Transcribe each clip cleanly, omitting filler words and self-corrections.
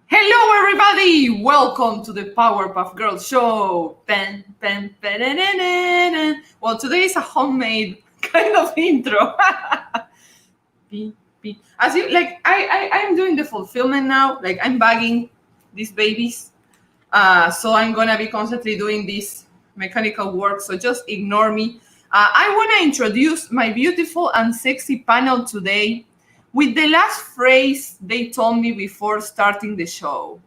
Hello, everybody! Welcome to the Powerpuff Girls Show. Pen, pen, pen, pen, pen, pen, pen. Well, today is a homemade kind of intro. Beep, beep. As you like, I'm doing the fulfillment now. Like I'm bagging these babies, so I'm gonna be constantly doing this mechanical work. So just ignore me. I wanna introduce my beautiful and sexy panel today with the last phrase they told me before starting the show.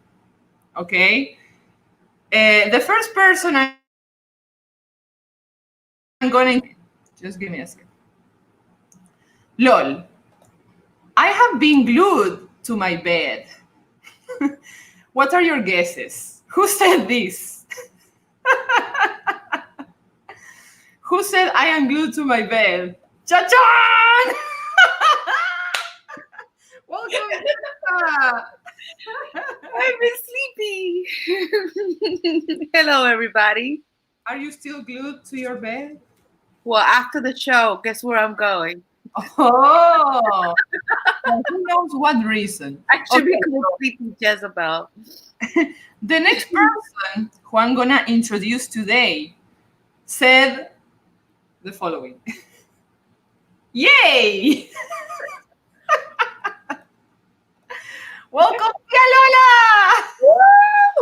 Okay? The first person I'm going to... Just give me a second. LOL. I have been glued to my bed. What are your guesses? Who said this? Who said I am glued to my bed? Cha-chan! Welcome, Jessica. I've been sleepy. Hello, everybody. Are you still glued to your bed? Well, after the show, guess where I'm going? Oh, well, who knows what reason? I should be Okay. Sleepy Jezebel. The next person who I'm gonna introduce today said the following. Yay! Welcome, Tia Lola!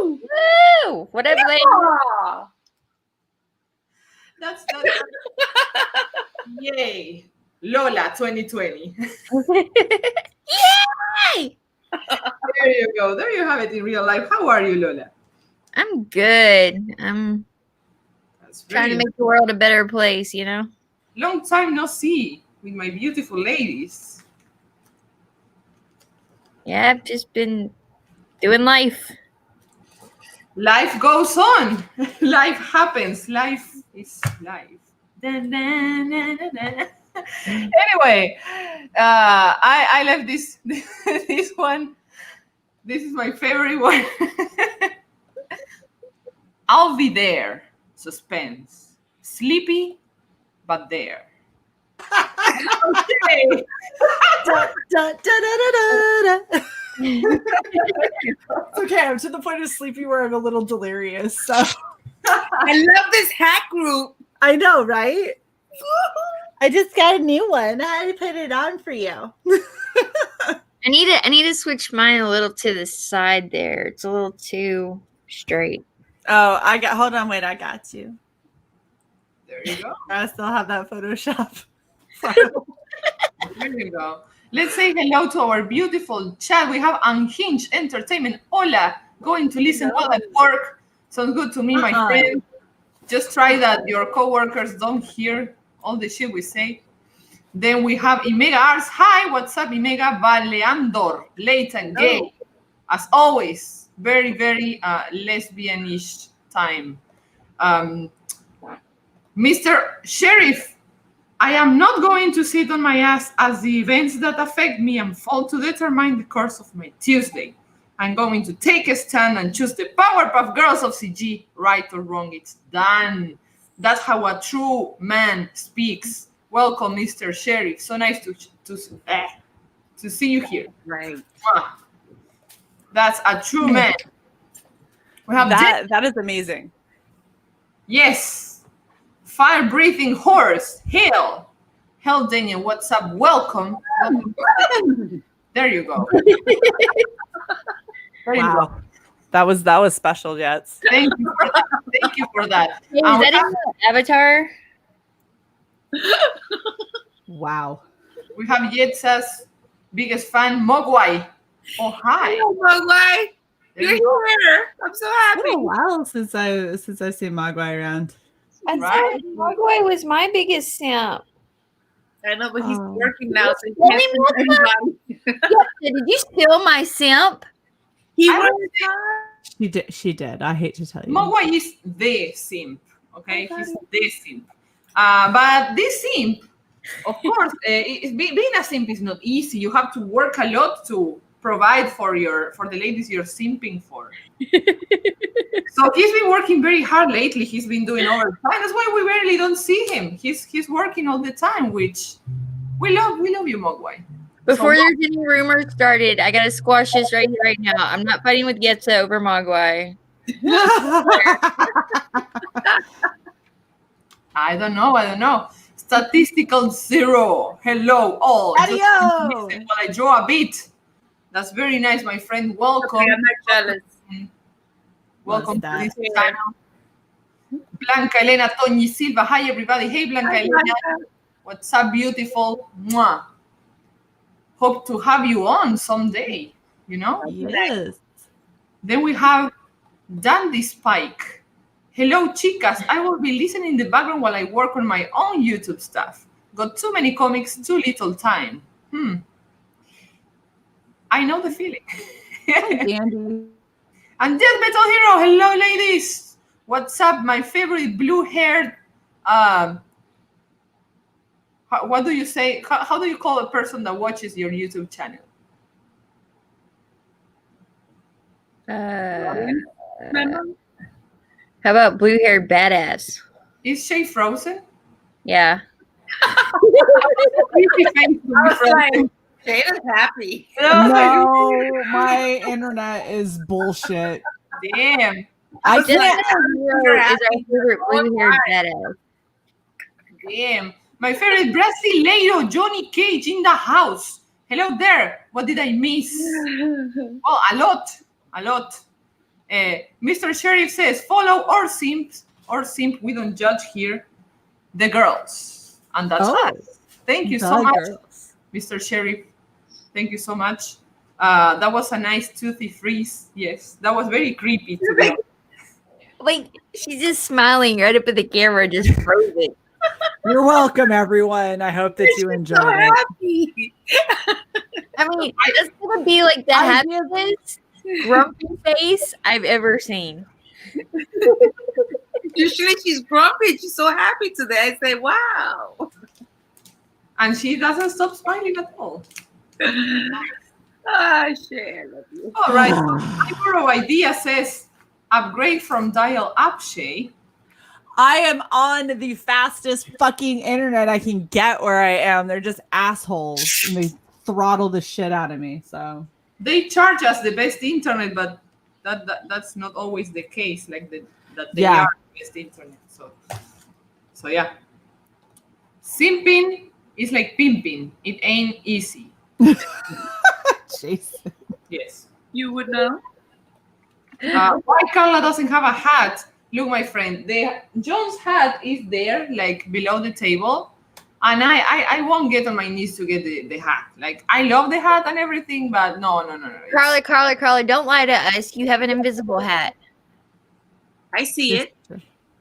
Woo! Woo! Whatever they Yeah. That's yay. Lola 2020. Yay! There you go. There you have it in real life. How are you, Lola? I'm good. I'm That's trying to really make the world a better place, you know? long time no see with my beautiful ladies. Yeah, I've just been doing life. Life goes on. Life happens. Life is life. Dun, dun, dun, dun, dun. Anyway, I love this this one. This is my favorite one. I'll be there. Suspense. Sleepy, but there. Okay. Da, da, da, da, da, da. It's okay, I'm to the point of sleepy where I'm a little delirious. So I love this hat group. I know, right? I just got a new one. I had to put it on for you. I need to switch mine a little to the side there. It's a little too straight. Oh, hold on, wait, I got you. There you go. I still have that Photoshop. There you go. Let's say hello to our beautiful chat. We have Unhinged Entertainment. Hola, going to listen while at work. Sounds good to me, my friend. Just try that your coworkers don't hear all the shit we say. Then we have Imega Ars. Hi, what's up, Imega? Baleandor, late and gay. As always, very, very lesbian-ish time. Mr. Sheriff, I am not going to sit on my ass as the events that affect me unfold to determine the course of my Tuesday. I'm going to take a stand and choose the Powerpuff Girls of CG. Right or wrong, it's done. That's how a true man speaks. Welcome, Mr. Sheriff. So nice to see you here. Right. That's a true man. We have That is amazing. yes. Fire-breathing horse. Hail. Hell, Daniel, what's up? Welcome. There you go. There you go. Wow. That was special, Jets. Thank you for that. Thank you for that. Hey, is that in the Avatar? Wow. We have Yetsa's biggest fan, Mogwai. Oh, hi. Hello, Mogwai. There You're you go. here. I'm so happy. It's been a while since I've seen Mogwai around. I Right. thought Mogwai was my biggest simp. I know, but he's Oh. working now, so he Really, can't see everybody. Did you steal my simp? He I was She did. I hate to tell you. Mogwai is the simp. Okay, Okay. he's the simp. But this simp, of course, being a simp is not easy. You have to work a lot to provide for the ladies you're simping for. So he's been working very hard lately. He's been doing overtime. That's why we rarely don't see him. He's working all the time, which we love you, Mogwai. Before there's any rumors started, I gotta squash this right here, right now. I'm not fighting with Getza over Mogwai. I don't know. Statistical 0. Hello, all. Just Adio! listen while I draw a bit. That's very nice, my friend. Welcome. Okay, I'm not jealous. Welcome to What's this channel. Blanca Elena Toñi Silva. Hi, everybody. Hey, Blanca Hi, Elena. Blanca. What's up, beautiful? Mwah. Hope to have you on someday, you know? Yes. Then we have Dandy Spike. Hello, chicas. I will be listening in the background while I work on my own YouTube stuff. Got too many comics, too little time. I know the feeling. Dandy. And Death Metal Hero. Hello, ladies. What's up? My favorite blue-haired. What do you say? How do you call a person that watches your YouTube channel? Remember? How about blue haired badass? Is Shay frozen? Yeah. Creepy face to be I was frozen. like, Jada's happy. No, my internet is bullshit. Damn. I Death can't. Metal Hero is our favorite blue haired badass. Damn. My favorite Brasileiro, Johnny Cage in the house. Hello there. What did I miss? Oh, a lot. Mr. Sheriff says, follow or simp. We don't judge here. The girls. And that's us. Thank you so much, Girls. Mr. Sheriff. Thank you so much. That was a nice toothy freeze. Yes, that was very creepy. To be honest. Like, she's just smiling right up at the camera, just frozen. You're welcome, everyone. I hope that you enjoyed So it. happy. I mean, that's gonna be like the I did- happiest grumpy face I've ever seen. Usually she's grumpy. She's so happy today. I say, wow. And she doesn't stop smiling at all. Ah, shit. I love you. All right. My borrow idea says, upgrade from dial-up, Shay. I am on the fastest fucking internet I can get where I am. They're just assholes. And they throttle the shit out of me. So They charge us the best internet, but that's not always the case. Like that they Yeah. are the best internet. So yeah. Simping is like pimping. It ain't easy. Jason. Yes. You would know. Why Carla doesn't have a hat? Look, my friend, John's hat is there, like below the table, and I won't get on my knees to get the hat. Like, I love the hat and everything, but no. Carla, don't lie to us. You have an invisible hat. I see it.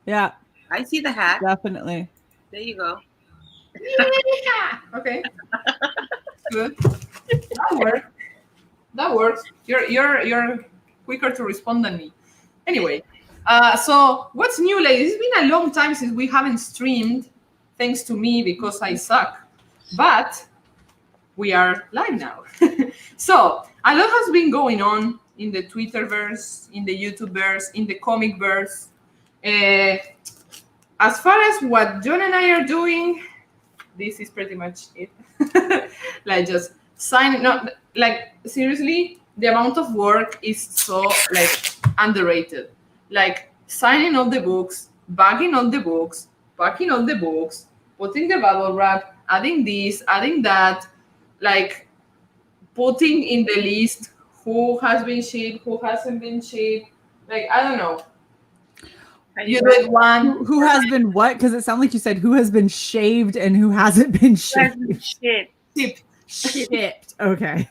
Yeah, I see the hat. definitely. There you go. Okay. Good. That works. You're quicker to respond than me. Anyway, so what's new, ladies? It's been a long time since we haven't streamed, thanks to me because I suck. But we are live now. So a lot has been going on in the Twitterverse, in the YouTubeverse, in the comicverse. As far as what John and I are doing, this is pretty much it. Like just signing up, like seriously, the amount of work is so like underrated. Like signing all the books, bagging all the books, packing all the books, putting the bubble wrap, adding this, adding that, like putting in the list who has been shipped, who hasn't been shipped. Like, I don't know. You did one. Who has been what? Because it sounded like you said who has been shaved and who hasn't been shaved. Shit. Shipped. Shipped. Okay.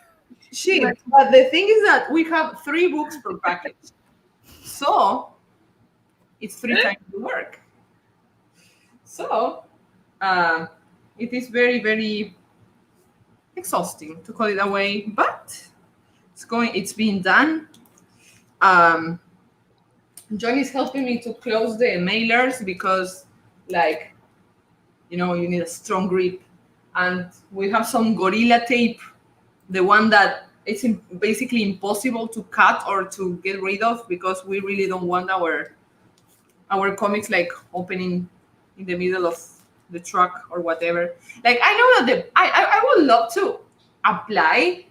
Shipped. But the thing is that we have 3 books per package. So it's 3 times the work. So it is very, very exhausting, to call it that way. But it's being done. John is helping me to close the mailers because, like, you know, you need a strong grip. And we have some Gorilla tape, the one that it's basically impossible to cut or to get rid of because we really don't want our comics like opening in the middle of the truck or whatever. Like, I know that I would love to apply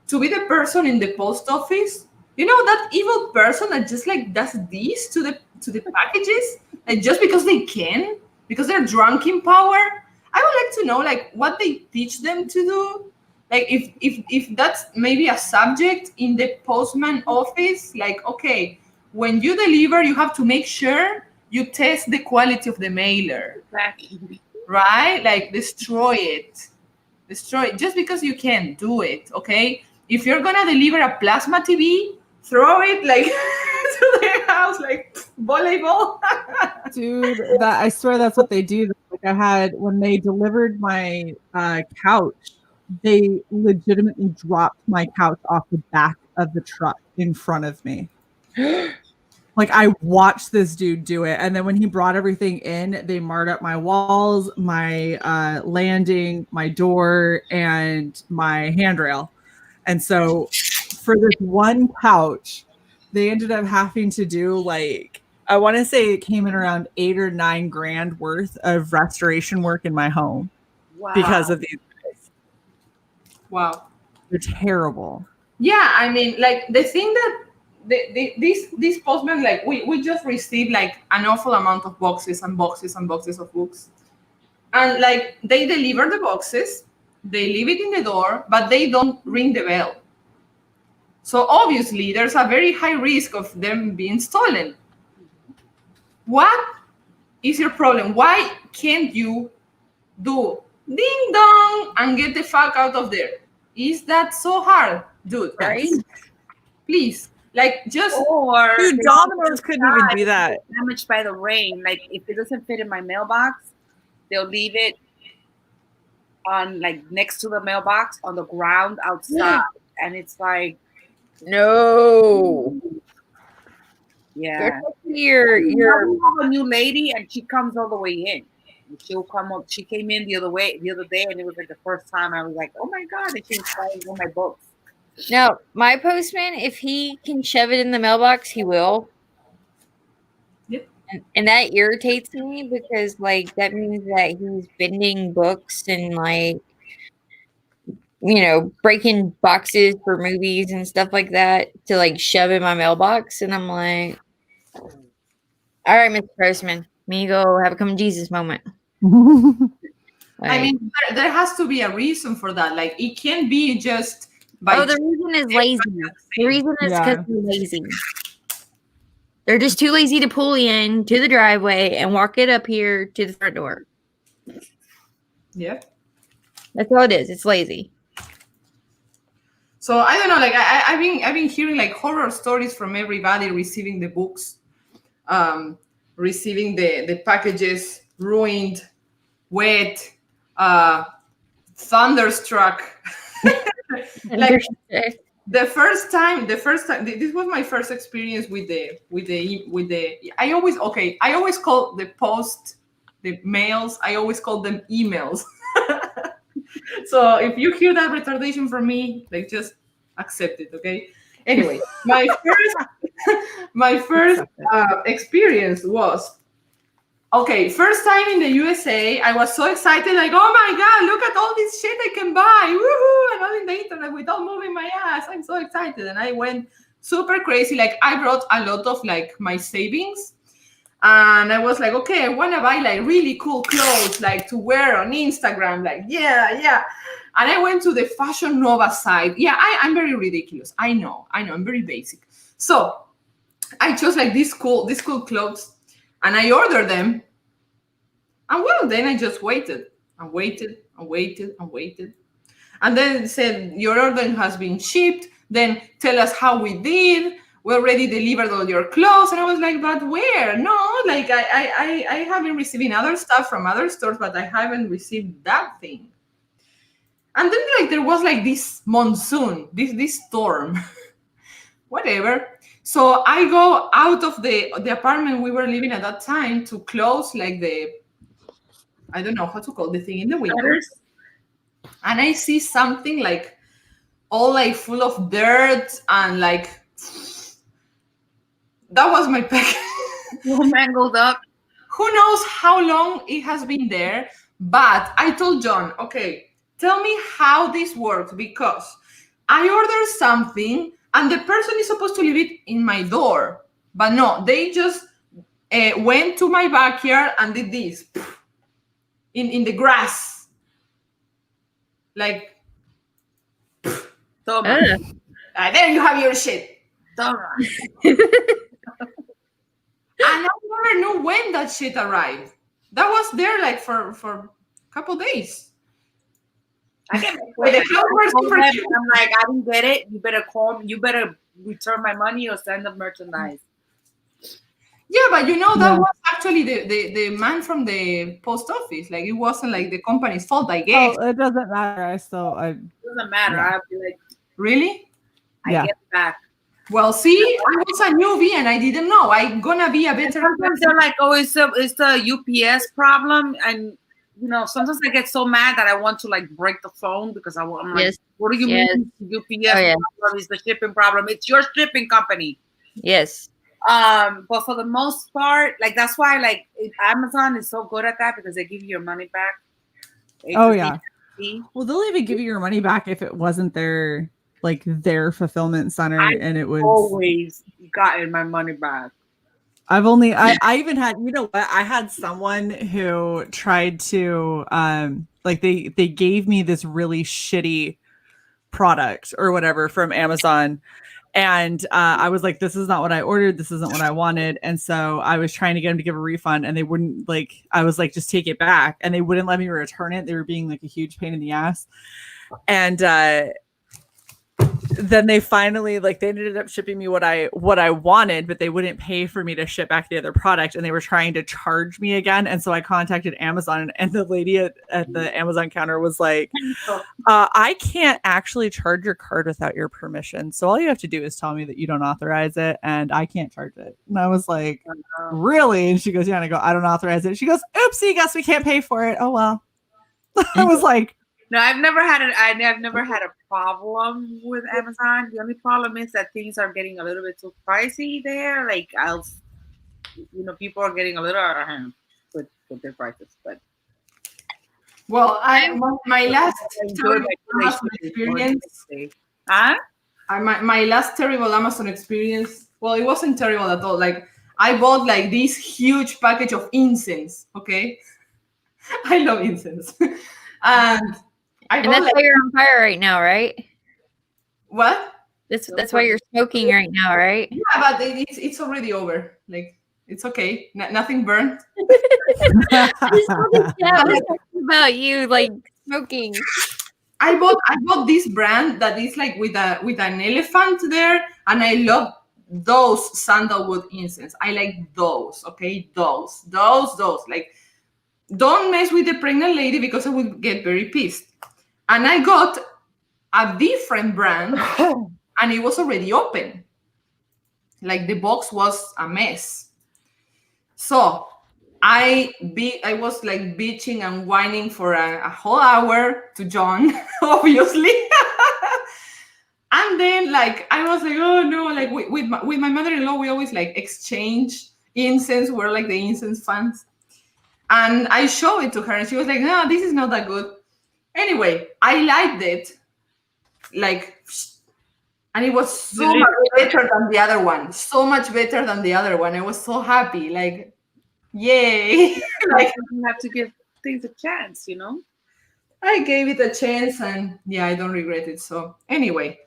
to be the person in the post office. You know, that evil person that just like does this to the packages, and just because they can, because they're drunk in power. I would like to know like what they teach them to do. Like if that's maybe a subject in the postman office, like okay, when you deliver, you have to make sure you test the quality of the mailer, Exactly. right? Like destroy it just because you can do it. Okay, if you're gonna deliver a plasma TV, throw it like to the house like volleyball. Dude, that I swear that's what they do. Like I had when they delivered my couch, they legitimately dropped my couch off the back of the truck in front of me. Like I watched this dude do it, and then when he brought everything in, they marred up my walls, my landing, my door, and my handrail. And so, for this one couch, they ended up having to do like I want to say it came in around 8 or 9 grand worth of restoration work in my home Wow. because of these guys. Wow. They're terrible. Yeah, I mean, like the thing that these postmen, like we just received like an awful amount of boxes and boxes and boxes of books, and like they deliver the boxes, they leave it in the door, but they don't ring the bell. So obviously, there's a very high risk of them being stolen. What is your problem? Why can't you do ding dong and get the fuck out of there? Is that so hard, dude? Right? Please, like just Or Dude, they Domino's couldn't even do that. damaged by the rain. Like if it doesn't fit in my mailbox, they'll leave it on like next to the mailbox on the ground outside, and it's like No. yeah. You're We have a new lady, and she comes all the way in. She'll come up. She came in the other day, and it was like the first time I was like, "Oh my god!" And she was trying all my books. no, my postman, if he can shove it in the mailbox, he will. Yep. And that irritates me because like that means that he's bending books and like breaking boxes for movies and stuff like that to like shove in my mailbox. And I'm like, all right, Mr. Postman, me go have a come to Jesus moment. I mean, there has to be a reason for that. Like, it can't be just by. the reason is lazy. The reason is because they're lazy. They're just too lazy to pull in to the driveway and walk it up here to the front door. Yeah. That's all it is. It's lazy. So I don't know. Like, I've been hearing like horror stories from everybody receiving the books, receiving the packages ruined, wet, thunderstruck. Like the first time this was my first experience with the I always call the mails, I always call them emails. So if you hear that retardation from me, like just accept it, okay? Anyway, my first experience was first time in the USA. I was so excited, like, oh my god, look at all this shit I can buy, woohoo, and all in the internet without moving my ass. I'm so excited, and I went super crazy. Like, I brought a lot of like my savings, and I was like, okay, I want to buy like really cool clothes, like to wear on Instagram, like yeah. And I went to the Fashion Nova site. Yeah, I'm very ridiculous. I know, I'm very basic. So I chose like these cool clothes, and I ordered them. And well, then I just waited. And then it said, your order has been shipped. Then tell us how we did. We already delivered all your clothes. And I was like, but where? No, like I have been receiving other stuff from other stores, but I haven't received that thing. And then like there was like this monsoon, this storm, whatever. So I go out of the apartment we were living at that time to close like I don't know how to call the thing in the window. And I see something like all like full of dirt and like that was my pack. Mangled up. Who knows how long it has been there? But I told John, okay, Tell me how this works, because I ordered something and the person is supposed to leave it in my door, but no, they just went to my backyard and did this in the grass, like Toma. there you have your shit. Toma. And I never knew when that shit arrived. That was there like for a couple days. I get But the house was super I'm cute. like, I didn't get it. You better call. You better return my money or send the merchandise. Yeah, but you know that Yeah. was actually the man from the post office. Like it wasn't like the company's fault, I guess. Oh, it doesn't matter. I It doesn't matter. Yeah. I'll be like, Really? I Yeah. get it back. Well, see, I was a newbie and I didn't know. I'm gonna be a better. Sometimes they're like, oh, it's the UPS problem, and you know, sometimes I get so mad that I want to like break the phone because I'm like, Yes. what do you Yes. mean UPS Oh, yeah. problem is the shipping problem? It's your shipping company. Yes. But for the most part, like that's why like Amazon is so good at that because they give you your money back. Oh, yeah. See? Well, they'll even give you your money back if it wasn't their fulfillment center, and it was. Always gotten my money back. I even had, you know what? I had someone who tried to they gave me this really shitty product or whatever from Amazon. And I was like, this is not what I ordered. This isn't what I wanted. And so I was trying to get them to give a refund, and they wouldn't. I was like, just take it back. And they wouldn't let me return it. They were being like a huge pain in the ass. And then they finally they ended up shipping me what I wanted, but they wouldn't pay for me to ship back the other product, and they were trying to charge me again. And so I contacted Amazon, and the lady at the Amazon counter was like, I can't actually charge your card without your permission, so all you have to do is tell me that you don't authorize it, and I can't charge it. And I was like, really? And she goes, yeah. And I go, I don't authorize it. She goes, oopsie, guess we can't pay for it. Oh well. I was like, no, I've never had a problem with Amazon. The only problem is that things are getting a little bit too pricey there. Like people are getting a little out of hand with their prices. But Well, my last terrible Amazon experience. Huh? My last terrible Amazon experience. Well, it wasn't terrible at all. Like I bought like this huge package of incense. Okay, I love incense, and And that's why you're on fire right now, right? What? That's why you're smoking right now, right? Yeah, but it's already over. Like it's okay. Nothing burned. About you like smoking. I bought this brand that is like with an elephant there, and I love those sandalwood incense. I like those. Okay, those. Like, don't mess with the pregnant lady because I would get very pissed. And I got a different brand, and it was already open. Like the box was a mess. So I was like bitching and whining for a whole hour to John, obviously. And then like I was like, oh no, like with my mother-in-law, we always like exchange incense. We're like the incense fans. And I showed it to her, and she was like, no, this is not that good. Anyway, I liked it, like, and it was so much better than the other one. So much better than the other one. I was so happy, like, yay! Like you have to give things a chance, you know. I gave it a chance, and yeah, I don't regret it. So anyway,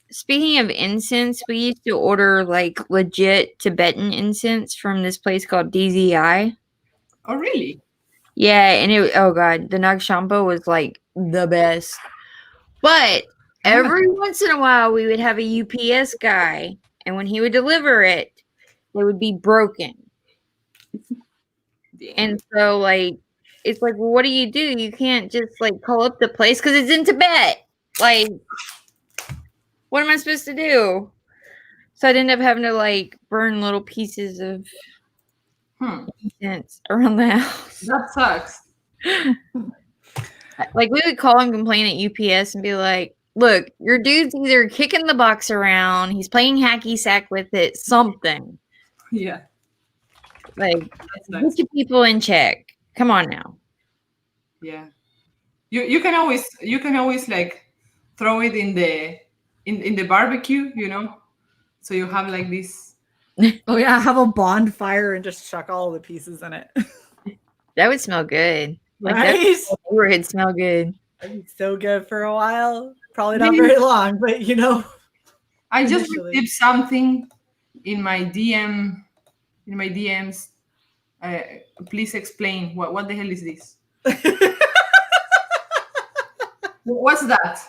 Speaking of incense, we used to order like legit Tibetan incense from this place called DZI. Oh, really? Yeah, and oh god, the Nag Shampa was like the best. But every once in a while, we would have a UPS guy, and when he would deliver it, they would be broken. And so, like, it's like, well, what do? You can't just like call up the place because it's in Tibet. Like, what am I supposed to do? So I'd end up having to like burn little pieces of incense around the house. That sucks. Like we would call and complain at UPS and be like, look, your dude's either kicking the box around, he's playing hacky sack with it, something. Yeah. Like, get your people in check. Come on now. Yeah. You can always like throw it in the barbecue, so you have like this. Oh yeah, have a bonfire and just chuck all the pieces in it. That would smell good. Like that Right? neighborhood smell good. That'd be so good for a while. Probably not very long, but I just initially. received something in my DMs. uh, Please explain what the hell is this. What's that?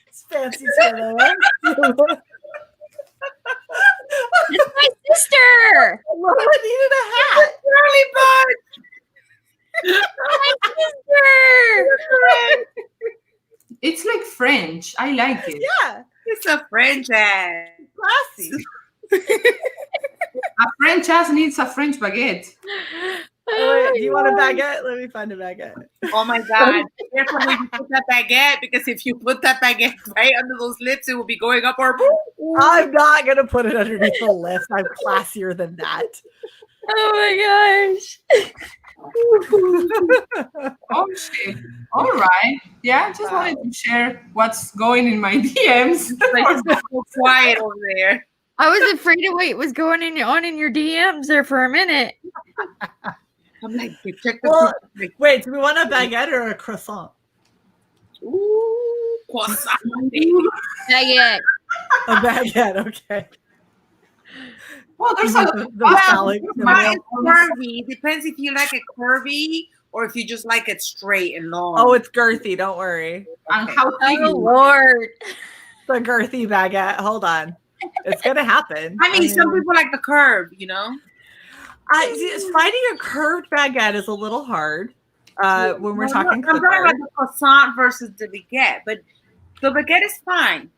It's fancy tailor. It's my sister. Laura needed a hat. Early bird. My sister. It's like French. I like it. Yeah, It's a French ass. classy. A French ass needs a French baguette. Oh, wait, do you want a baguette? Let me find a baguette. Oh my God. Careful when you put that baguette, because if you put that baguette right under those lips, it will be going up our. I'm not gonna put it underneath the lips. I'm classier than that. Oh my gosh. Oh shit. All right. Yeah, just wanted to share what's going in my DMs. Like, it's so quiet over there. I was afraid of what was going on in your DMs there for a minute. I'm like, check the Well, like, wait, do we want a baguette or a croissant? ooh, croissant. Baguette. A baguette, okay. Well, there's a The phallic Mine is symbol. curvy. Depends if you like it curvy or if you just like it straight and long. Oh, it's girthy. Don't worry. and how big Oh Lord. The girthy baguette. Hold on. It's gonna happen. I mean, some people like the curve, Finding a curved baguette is a little hard when we're talking I'm talking cookware. about the croissant versus the baguette, but the baguette is fine.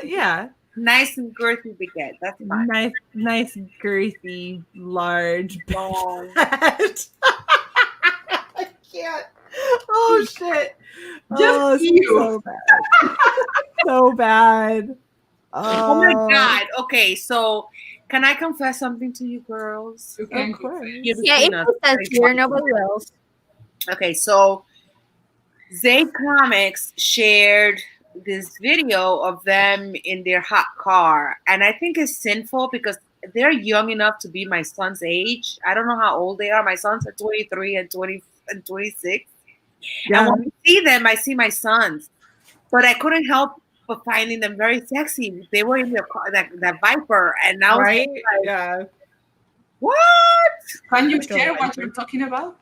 Yeah, Nice and girthy baguette. That's fine. nice, girthy, large Long. baguette. I can't. Oh shit! Just it's you. so bad. So bad. Oh my God. Okay, so can I confess something to you girls? you can Of course. Here Yeah, between it us. was us here, nobody else. Okay, so Zay Comics shared this video of them in their hot car, and I think it's sinful because they're young enough to be my son's age. I don't know how old they are. My sons are 23 and 20 and 26. Yeah. And when I see them, I see my sons, but I couldn't help but finding them very sexy. They were in their car, that Viper, and I was Right? like, Yeah. what? Can you Like a share what viper. you're talking about?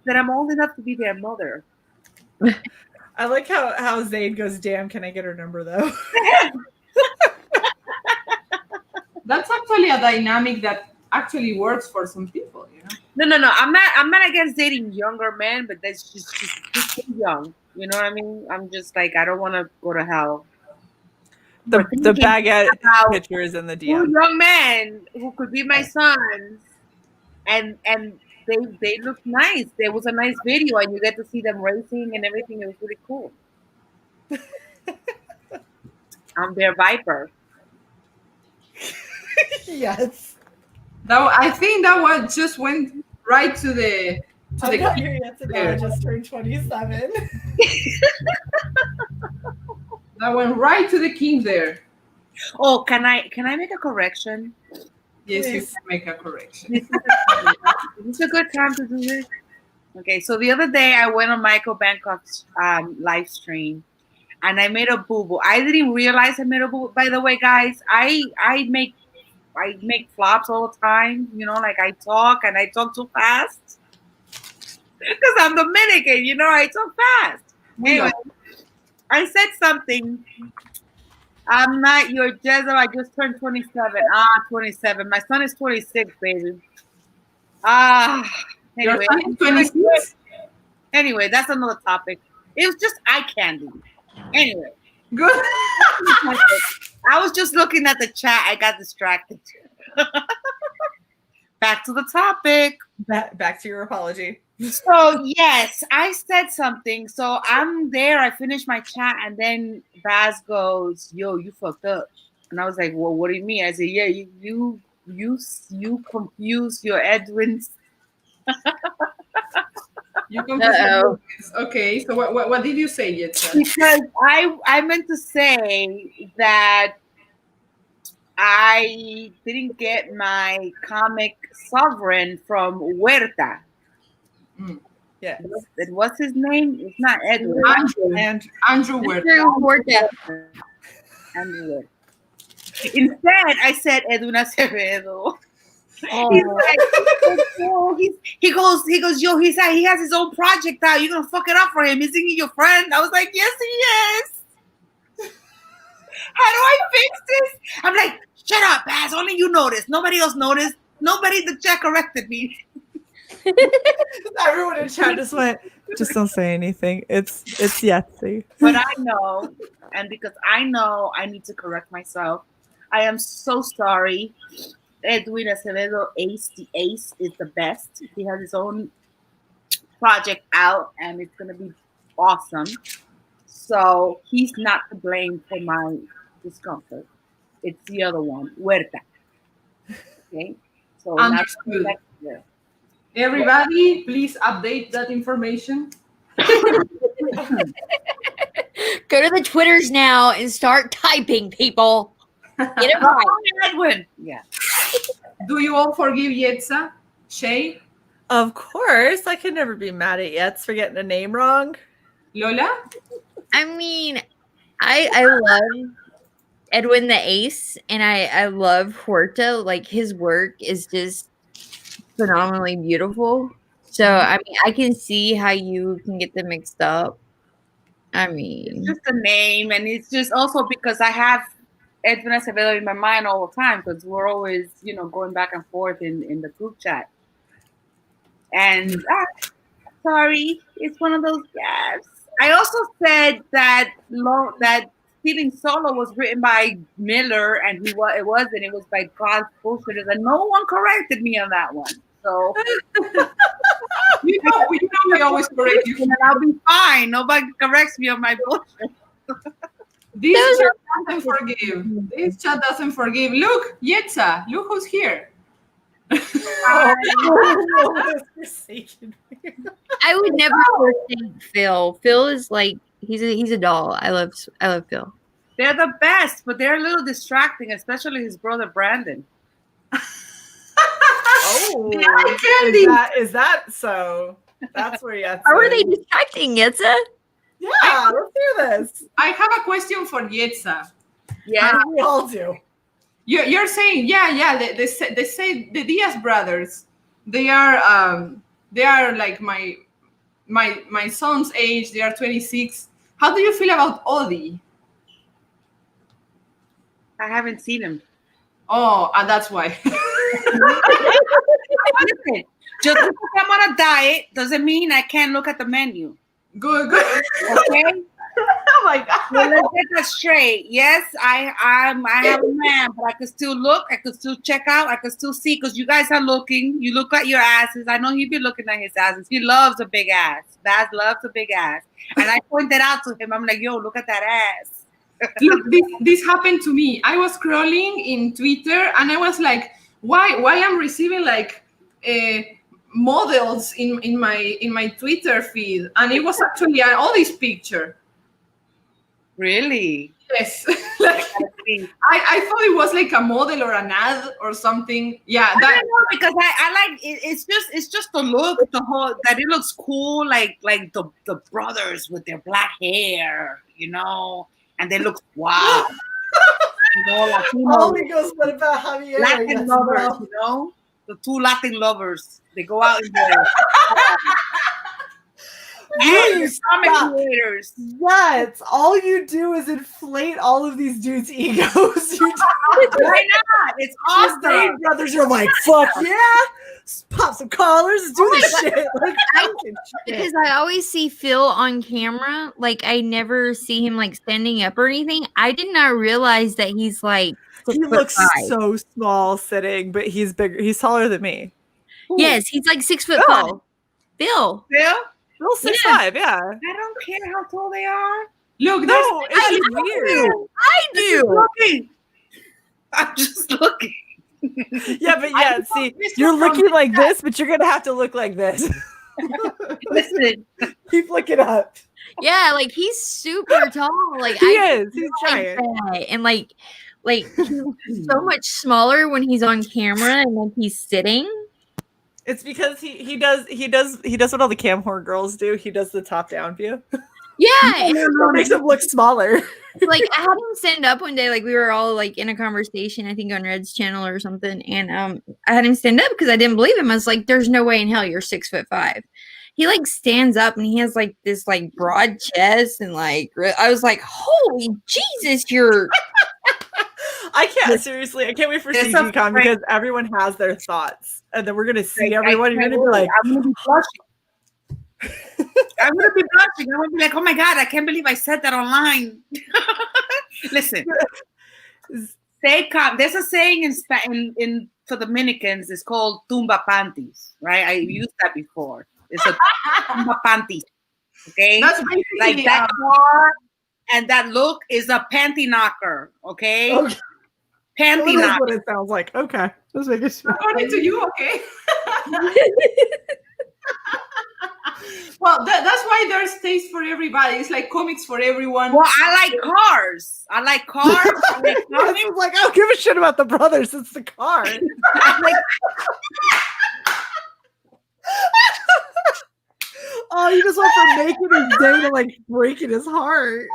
That I'm old enough to be their mother. I like how Zayd goes, damn, can I get her number though? That's actually a dynamic that actually works for some people, No. I'm not against dating younger men, but that's just too young. You know what I mean? I'm just like, I don't want to go to hell. The We're thinking baguette about picture is in the two DM. young men who could be my sons, and they look nice. There was a nice video, and you get to see them racing and everything. It was really cool. I'm their Viper. Yes. I think that one just went right to the I'm not here yet today. I just turned 27. that went right to the king there. Oh, can I make a correction? Yes, you Please. can make a correction. Is this a good time to do this? Okay, so the other day I went on Michael Bangkok's live stream, and I made a boo boo. I didn't realize I made a boo. By the way, guys, I make flops all the time. Like I talk too fast because I'm Dominican. I talk fast. Anyway, I said something. I'm not your Jezebel. I just turned 27. 27. My son is 26, baby. Anyway. Your son is 26? Anyway, that's another topic. It was just eye candy. Anyway. Good. I was just looking at the chat. I got distracted. Back to the topic. Back to your apology. So, yes, I said something. So I'm there. I finished my chat, and then Baz goes, "Yo, you fucked up." And I was like, "Well, what do you mean?" I said, "Yeah, you confused your Edwin's." You confess Uh-oh. your words. Okay, so what did you say, Yetsa? Because I meant to say that I didn't get my comic sovereign from Huerta. Yes. What's his name? It's not Edwin. Andrew. And Andrew Huerta. Andrew Huerta. Instead, I said Edwin Acevedo. Oh. He's like, oh, he goes, yo, he has his own project out. You're gonna fuck it up for him. Isn't he your friend? I was like, yes, he is. How do I fix this? I'm like, shut up, Baz. Only you noticed. Nobody else noticed. Nobody the chat corrected me. everyone in chat just went, just don't say anything. It's Yetzi. But I know, and because I know I need to correct myself, I am so sorry. Edwin Acevedo, the Ace, is the best. He has his own project out, and it's gonna be awesome. So he's not to blame for my discomfort. It's the other one, Huerta. Okay, so Understood. Not Everybody, please update that information. Go to the Twitters now and start typing, people. Get it right. Edwin. Yeah. Do you all forgive Yetsa? Shay? Of course, I can never be mad at Yetz for getting a name wrong. Lola? I mean, I love Edwin the Ace, and I love Huerta. Like, his work is just phenomenally beautiful. So, I mean, I can see how you can get them mixed up. I mean, It's just a name, and it's just also because I have Edwin Acevedo in my mind all the time because we're always, going back and forth in the group chat. And sorry, it's one of those gaps. I also said that Stealing Solo was written by Miller, and it wasn't. It was by God's Bullshitters, and no one corrected me on that one. So We always correct you. and I'll be fine. Nobody corrects me on my bullshit. This chat doesn't forgive. This chat doesn't forgive. Look, Yetsa, look who's here. I would never forsake Phil. Phil is like he's a doll. I love Phil. They're the best, but they're a little distracting, especially his brother Brandon. Oh, candy. Is that so? That's where Yetz. How are they distracting, Yetza? Yeah, let's hear this. I have a question for Yetsa. Yeah. We all do. You're saying, they say the Diaz brothers, they are like my son's age. They are 26. How do you feel about Odie? I haven't seen him. Oh, and that's why. Listen, just because I'm on a diet doesn't mean I can't look at the menu. Good. Okay? Oh my God. Well, let's get that straight. Yes, I have a man, but I can still look. I can still check out. I can still see because you guys are looking. You look at your asses. I know he'd be looking at his asses. He loves a big ass. Baz loves a big ass. And I pointed out to him. I'm like, yo, look at that ass. Look, this happened to me. I was scrolling in Twitter and I was like, why I'm receiving like models in my Twitter feed, and it was actually an Odie's picture. Really? Yes. Like, I thought it was like a model or an ad or something. Yeah, I don't know, because I like it, it's just the look, the whole that it looks cool, like the brothers with their black hair, and they look wow. All he goes, what about Javier? Latin lovers, the two Latin lovers. They go out in there. And comic creators. Yes, all you do is inflate all of these dudes' egos. Why not? It's These awesome. brothers are like, fuck yeah, pop some collars, do this shit. Like, Because I always see Phil on camera. Like, I never see him like standing up or anything. I did not realize that he's like he looks so small sitting, but he's bigger. He's taller than me. Yes, he's like 6'5". Phil. Bill? Bill 6'5", yeah. I don't care how tall they are. Look, No, it's weird. I do. I'm just looking. Yeah, but yeah, see, you're looking like this, but you're gonna have to look like this. Listen, Keep looking up. Yeah, like he's super tall. Like He is. He's like giant. that. And like he's so much smaller when he's on camera and when he's sitting. It's because he does what all the cam horror girls do. He does the top down view. Yeah, and It makes him look smaller. like I had him stand up one day, like we were all like in a conversation, I think on Red's channel or something, and I had him stand up because I didn't believe him. I was like, "There's no way in hell you're 6'5". He like stands up and he has like this like broad chest and like I was like, "Holy Jesus, you're." I can't wait for It's a CGCon because everyone has their thoughts, and then we're gonna see everyone. You're gonna be like, I'm gonna be blushing. I'm gonna be blushing. I'm gonna be like, oh my god, I can't believe I said that online. Listen, there's a saying in for Dominicans. It's called tumba panties, right? I used that before. It's a tumba panties. Okay, That's basically like that car and that look is a panty knocker. Okay, okay. panty That's knocker. what it sounds like. Okay, let's make it sure. according to you, okay. Well, that's why there's taste for everybody. It's like comics for everyone. Well, I like cars. I like cars. I like I comics. was like, I don't give a shit about the brothers. It's the car. Oh, you just went from making his day to like breaking his heart.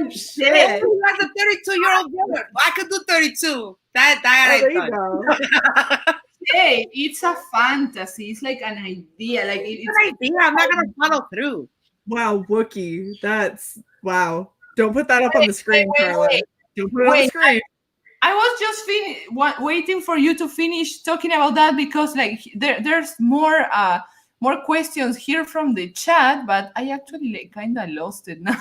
Shit. He has a 32-year-old brother. I could do 32. That Oh, there you I go. Hey, it's a fantasy. It's like an idea. Like It's it's an idea. I'm not gonna follow through. Wow, Wookie. That's wow. Don't put that up on the screen, Carla. Don't put it on the Wait. screen. I was just waiting for you to finish talking about that because like there's more questions here from the chat, but I actually like, kind of lost it now.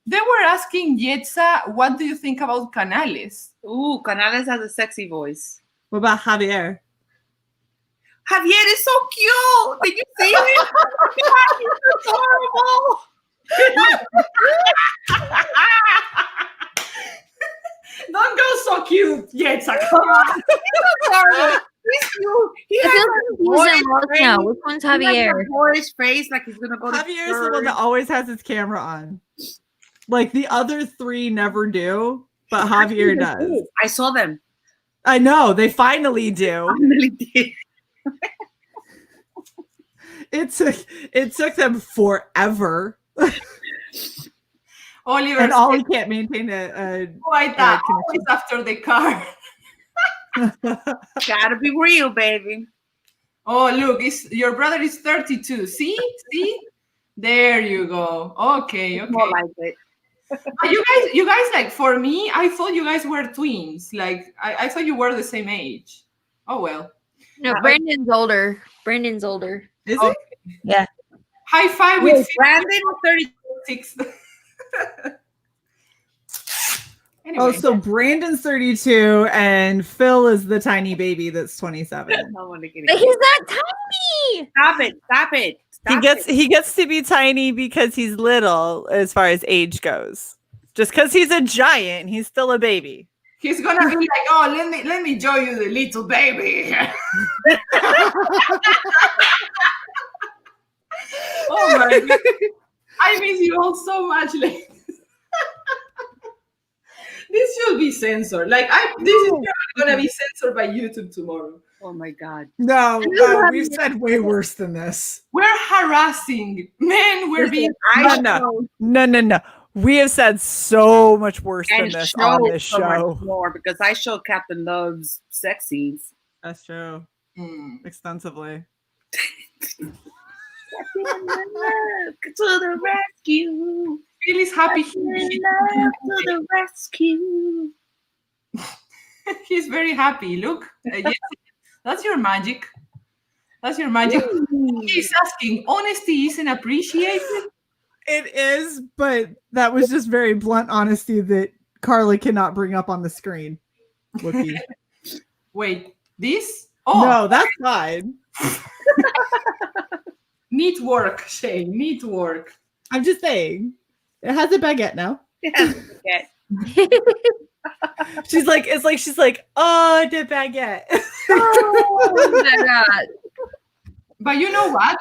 They were asking Yetza, what do you think about Canales? Ooh, Canales has a sexy voice. What about Javier? Javier is so cute. Did you see him? He's adorable. Don't go so cute, Yetza. Come on. Adorable. He's cute. He I has feel a confused and boyish lost now. face. Which one's He has Javier? a boyish face, like he's gonna go to Javier is the one church. that always has his camera on. Like the other three never do, but Javier does. I saw them. I know, they finally do. Finally did. It took them forever. Oliver And said, Ollie can't maintain a always after the car. Gotta be real, baby. Oh, look, your brother is 32. See? There you go. Okay. More like it. But you guys, like, for me, I thought you guys were twins. Like, I thought you were the same age. Oh, well. No, Brandon's older. Is Oh. it? Yeah. High five Wait, with Brandon, 36. Anyway. Oh, so Brandon's 32 and Phil is the tiny baby that's 27. I want to get But it. he's not tiny. Stop it. He gets to be tiny because he's little as far as age goes. Just because he's a giant, he's still a baby. He's gonna be like, oh, let me show you the little baby. Oh my God. I miss you all so much. Like, this should be censored. Like, this is probably gonna be censored by YouTube tomorrow. Oh my God. No, we've said way worse than this. We're harassing men. We're being No. We have said so much worse than and this on this so much show. more because I showed Captain Love's sex scenes. That's true. Extensively. To the rescue. Phil is happy. To the rescue. He's very happy. Look, yes, that's your magic. That's your magic. He's asking, honesty isn't appreciated. It is, but that was just very blunt honesty that Carla cannot bring up on the screen. Wookie. Wait, this? Oh, No, that's fine. neat work, Shay. Neat work. I'm just saying. It has a baguette now. Yes, yes. She's like, oh, the baguette. Oh my God. But you know what?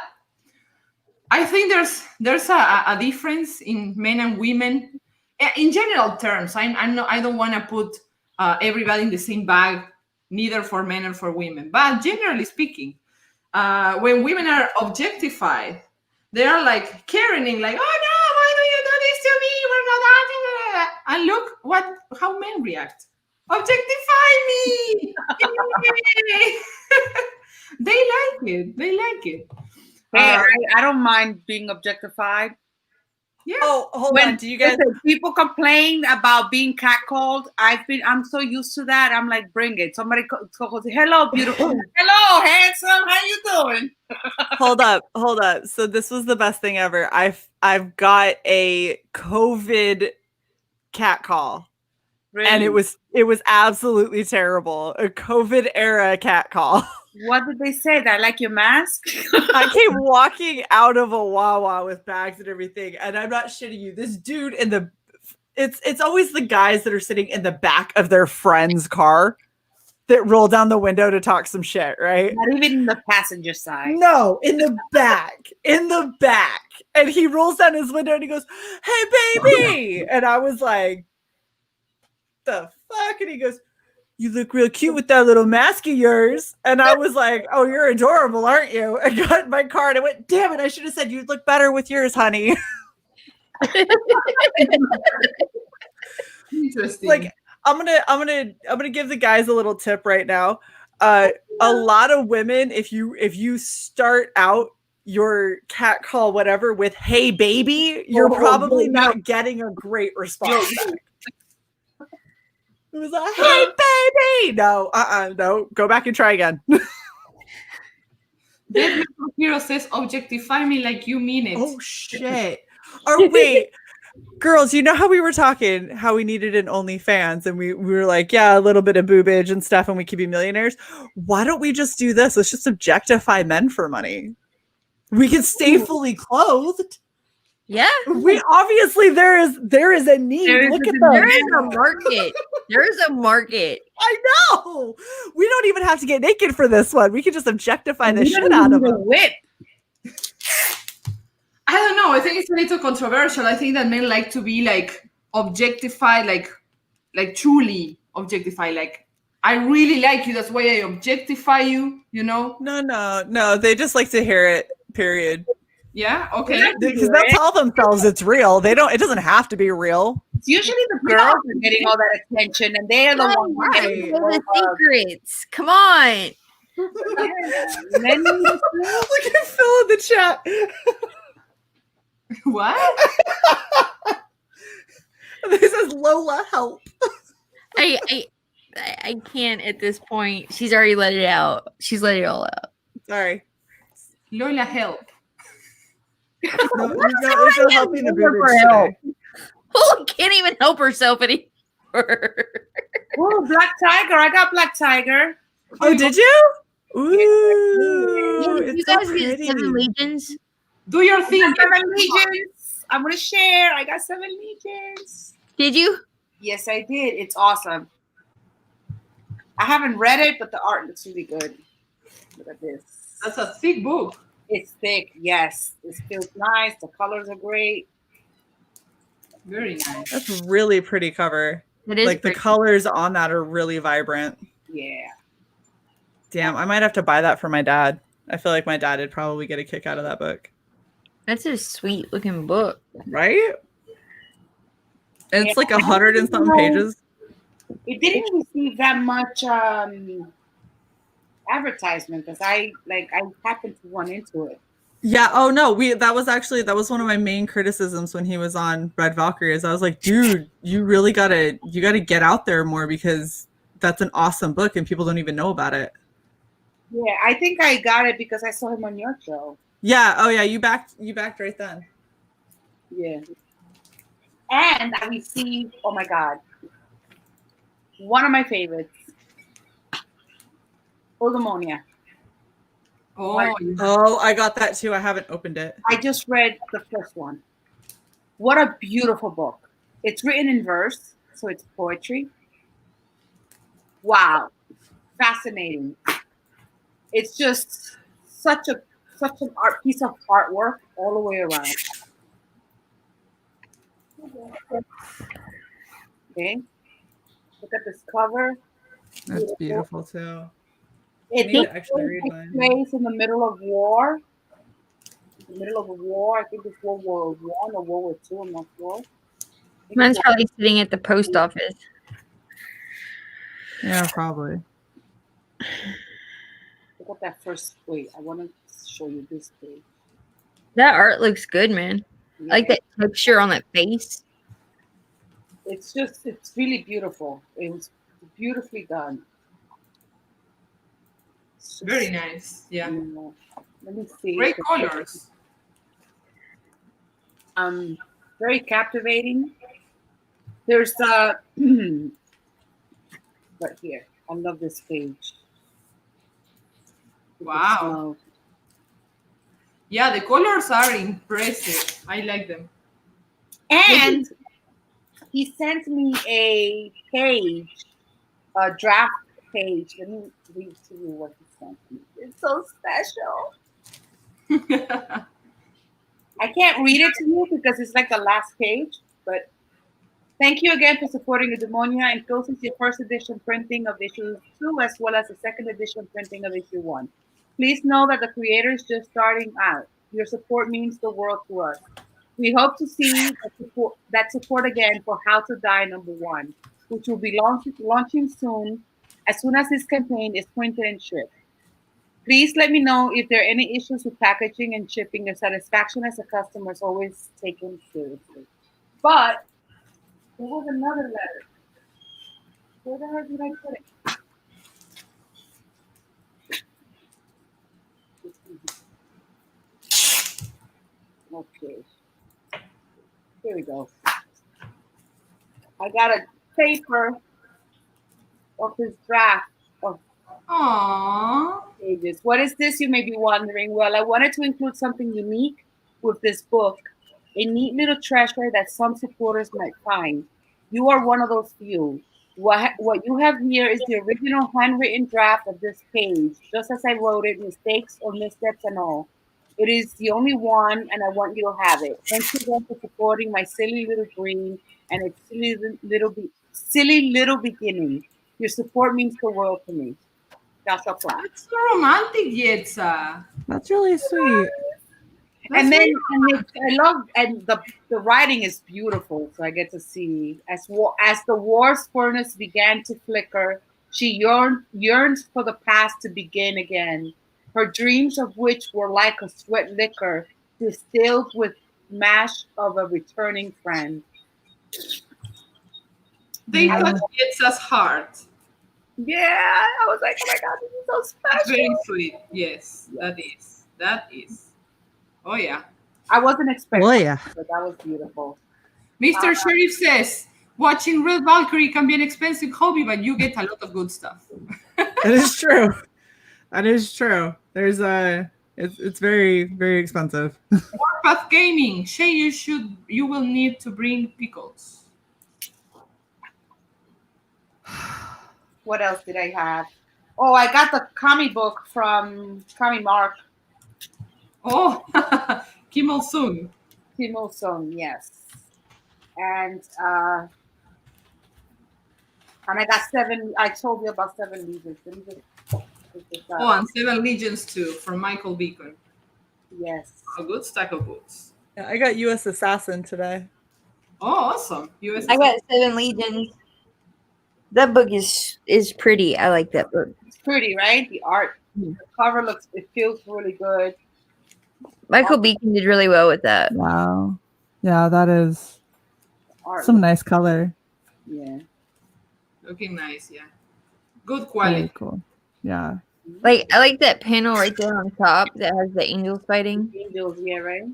I think there's a difference in men and women in general terms. I'm not, I don't want to put everybody in the same bag, neither for men or for women. But generally speaking, when women are objectified, they are like caring, like, oh no, why do you do this to me? We're not that. And look how men react. Objectify me. Yay! They like it. They like it. Hey, I don't mind being objectified. Yeah. Oh, hold When on. Do you guys? listen, people complain about being catcalled, I'm so used to that. I'm like, bring it. Somebody calls, hello, beautiful. Hello, handsome. How you doing? Hold up. So this was the best thing ever. I've got a COVID cat call. Really? And it was absolutely terrible. A COVID era cat call. What did they say? That I like your mask? I came walking out of a Wawa with bags and everything, and I'm not shitting you. This dude it's always the guys that are sitting in the back of their friend's car that roll down the window to talk some shit, right? Not even in the passenger side. No, in the back. And he rolls down his window and he goes, "Hey, baby!" And I was like, "The fuck?" And he goes, "You look real cute with that little mask of yours." And I was like, "Oh, you're adorable, aren't you?" I got in my car and I went, "Damn it, I should have said you'd look better with yours, honey." Interesting. Like, I'm gonna give the guys a little tip right now. A lot of women, if you start out your cat call whatever with "Hey, baby," you're probably not getting a great response. It was like, "Hey, baby!" No, no. Go back and try again. Dead Hero says, "Objectify me like you mean it." Oh shit! Or wait, girls, you know how we were talking how we needed an OnlyFans, and we were like, yeah, a little bit of boobage and stuff, and we could be millionaires. Why don't we just do this? Let's just objectify men for money. We can stay fully clothed. Yeah. We obviously there is a need. Look at them. There is a market. There is a market. I know. We don't even have to get naked for this one. We can just objectify the shit out of them. Whip. I don't know. I think it's a little controversial. I think that men like to be like objectified, like truly objectified. Like, I really like you. That's why I objectify you. You know? No. They just like to hear it. Period. Yeah. Okay. Because they'll tell themselves it's real. They don't. It doesn't have to be real. It's usually the girls are getting all that attention, and they're the ones right. The secrets. Come on. Look at Phil in the chat. What? This is Lola, help. I can't at this point. She's already let it out. She's let it all out. Sorry. Lola, help. No, there's no helping the boobage today. Oh, can't even help herself anymore. Oh, Black Tiger. I got Black Tiger. Oh, did you? Ooh. You It's guys so get pretty. 7 legions. Do your I thing. got 7 legions. I'm going to share. I got 7 legions. Did you? Yes, I did. It's awesome. I haven't read it, but the art looks really good. Look at this. That's a thick book. It's thick. Yes. It feels nice. The colors are great. Very nice. That's a really pretty cover. It is. Like the pretty. colors on that are really vibrant. Yeah. Damn, I might have to buy that for my dad. I feel like my dad would probably get a kick out of that book. That's a sweet looking book. Right? It's Yeah, like I 100 and something know. pages. It didn't receive that much advertisement because I happened to run into it. Yeah. Oh no. That was one of my main criticisms when he was on Red Valkyrie. Is I was like, dude, you really gotta get out there more because that's an awesome book and people don't even know about it. Yeah, I think I got it because I saw him on your show. Yeah. Oh yeah. You backed right then. Yeah. And I received, oh my God, one of my favorites, Eudaimonia. Oh, I got that too. I haven't opened it. I just read the first one. What a beautiful book. It's written in verse, so it's poetry. Wow. Fascinating. It's just such such an art piece of artwork all the way around. Okay, look at this cover. That's beautiful too. It need to takes actually read takes mine. place in the middle of war. In the middle of a war. I think it's World War One or World War Two. I'm not sure. I think Mine's it's probably sitting at the post office. Yeah, probably. look at that first. Wait, I want to show you this page. That art looks good, man. I like that texture on that face. It's really beautiful. It was beautifully done. It's just, Very nice. Yeah. you know, let me see. Great colors. Very captivating. There's right here. I love this page. Wow. Yeah, the colors are impressive. I like them. And he sent me a page, a draft page. Let me read to you what he sent me. It's so special. I can't read it to you because it's like the last page, but thank you again for supporting the Demonia. Encloses your first edition printing of issue 2 as well as the second edition printing of issue 1. Please know that the creator is just starting out. Your support means the world to us. We hope to see that support again for How to Die #1, which will be launching soon as this campaign is printed and shipped. Please let me know if there are any issues with packaging and shipping. Your satisfaction as a customer is always taken seriously. But there was another letter. Where the hell did I put it? Okay. Here we go. I got a paper of his draft of Aww. pages. What is this, you may be wondering? Well, I wanted to include something unique with this book, a neat little treasure that some supporters might find. You are one of those few. What you have here is the original handwritten draft of this page, just as I wrote it, mistakes or missteps and all. It is the only one, and I want you to have it. Thank you again for supporting my silly little dream and its silly little beginning. Your support means the world to me. That's a clap. That's so romantic, Yetza. That's really sweet. That's And then really I love, and the writing is beautiful. So I get to see as the war's furnace began to flicker, she yearned for the past to begin again. Her dreams of which were like a sweat liquor distilled with mash of a returning friend. They touch Yetza's heart. Yeah, I was like, oh my god, this is so It's special. very sweet. Yes, that is. That is. Oh yeah. I wasn't expecting, Oh yeah. but that was beautiful. Mr. Sheriff says, watching Red Valkyrie can be an expensive hobby, but you get a lot of good stuff. That is true. That is true. There's it's very, very expensive. Warpath Gaming, Shay, you will need to bring pickles. What else did I have? Oh, I got the comic book from Comic Mark. Oh, Kim Il-sung. Kim Il-sung, yes. And I got 7. I told you about 7 Legions. Let me just Oh, and 7 Legions too, from Michael Beacon. yes. A good stack of books. Yeah, I got U.S. Assassin today. Oh, awesome. US. I got 7 Legions. That book is pretty. I like that book. It's pretty, right? The art, the cover it feels really good. Michael Beacon did really well with that. Wow. Yeah, that is Art some nice color. yeah. Looking nice, yeah. Good Very quality. cool. Yeah. Like I like that panel right there on top that has the angels fighting. Angels, yeah, right?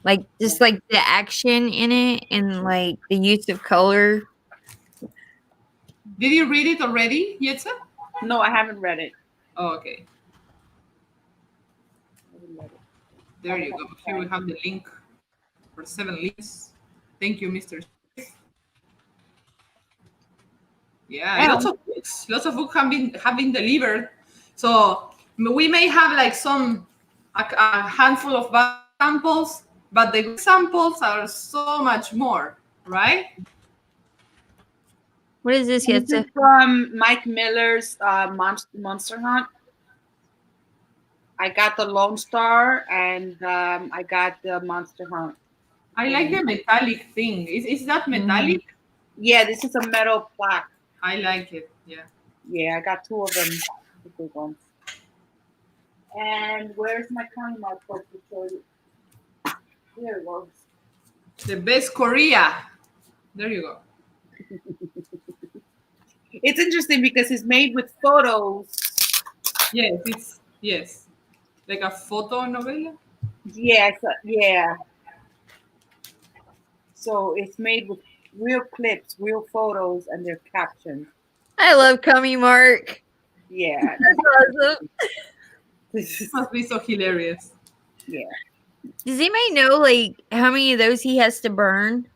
Like just like the action in it and like the use of color. Did you read it already, Yetza? No, I haven't read it. Oh, okay. There you go. Here we have the link for 7 Legions. Thank you, Mr. Yeah, Yeah. lots of books have been delivered. So we may have like some a handful of bad samples, but the good samples are so much more, right? What is this? This is from Mike Miller's Monster Hunt. I got the Lone Star and I got the Monster Hunt. I like the metallic thing. Is that metallic? Yeah, this is a metal plaque. I like it. Yeah. Yeah, I got 2 of them, the big ones. And where's my counting mark for to show you? Here it goes. The best Korea. There you go. It's interesting because it's made with photos. Yes. Like a photo novela. Yes, yeah. So it's made with real clips, real photos, and their captions. I love Cummy Mark. Yeah. Awesome. This must be so hilarious. Yeah. Does anybody know like how many of those he has to burn?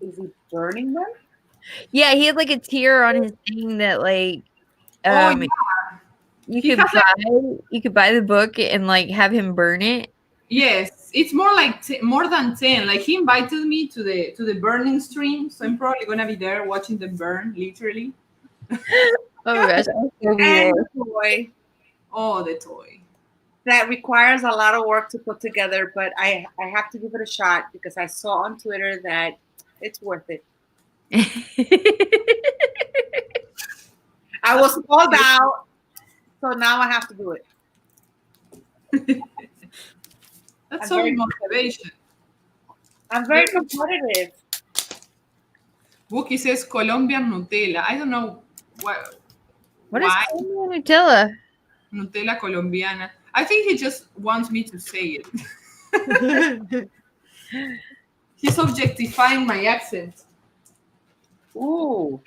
Is he burning them? Yeah, he had like a tier on his thing that like Oh, you He could has, you could buy the book and like have him burn it. Yes, it's more like more than 10. Like he invited me to the burning stream, so I'm probably gonna be there watching them burn, literally. Oh my gosh, I'm so And weird. the toy Oh, the toy. that requires a lot of work to put together, but I have to give it a shot because I saw on Twitter that it's worth it. I was called out, so now I have to do it. That's I'm so very- motivation. I'm very competitive. Wookie says Colombian Nutella. I don't know What is why Colombian Nutella? Nutella colombiana. I think he just wants me to say it. He's objectifying my accent. Ooh.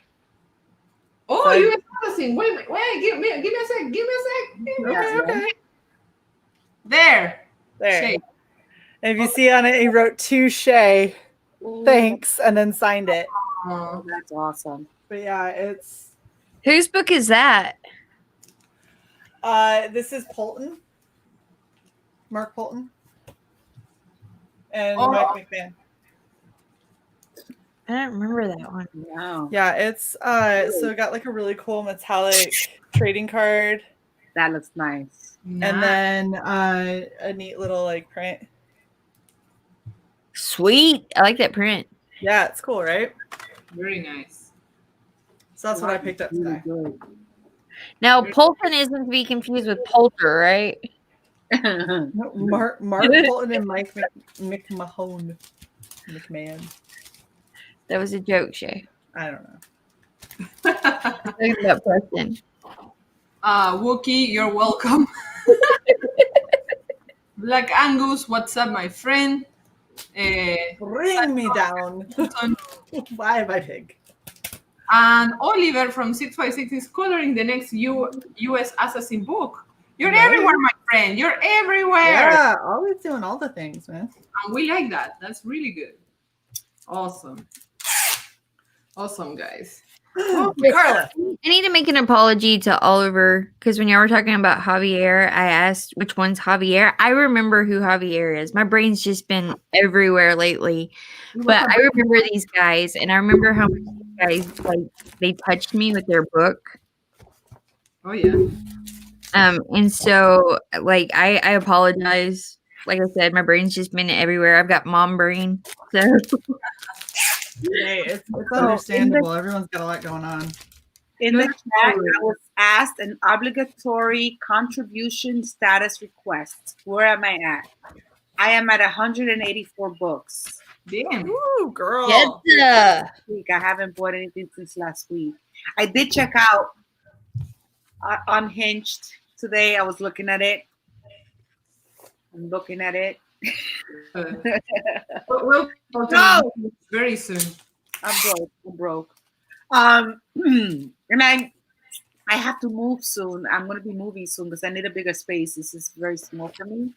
Oh, So- you accent. Wait, give me a sec. Okay. There. There. Shay. And if you see on it, he wrote to Shay, Ooh. thanks, and then signed it. Oh, That's awesome. But yeah, it's Whose book is that? this is Polton, Mark Polton, and Oh. Mike McMahon. I don't remember that one. Wow. Yeah, it's so it got like a really cool metallic trading card, That looks nice. and nice. then a neat little like print. Sweet. I like that print. Yeah, it's cool, right? Very nice. So that's what I picked up today. Really Now, Polton isn't to be confused with Poulter, right? good. No, Mark Polton and Mike McMahon. McMahon. That was a joke, Shay. I don't know. Talking about Preston. Wookie, you're welcome. Black Angus, what's up, my friend? Bring me down. Why am I big? And Oliver from 656 is coloring the next U.S. Assassin book. You're Nice. everywhere, my friend. You're everywhere. Yeah, always doing all the things, man. And we like that. That's really good. Awesome. Awesome, guys. Carla. I need to make an apology to Oliver because when y'all were talking about Javier, I asked which one's Javier. I remember who Javier is. My brain's just been everywhere lately. But I remember these guys, and I remember how much these guys like they touched me with their book. Oh, yeah. And so like I apologize. Like I said, my brain's just been everywhere. I've got mom brain. So Hey, it's understandable. Everyone's got a lot going on. In the chat, I was asked an obligatory contribution status request. Where am I at? I am at 184 books. Damn. Ooh, girl. yeah. Week. I haven't bought anything since last week. I did check out Unhinged today. I was looking at it. I'm looking at it. We'll go to No! very soon. I'm broke. And I have to move soon. I'm gonna be moving soon because I need a bigger space. This is very small for me.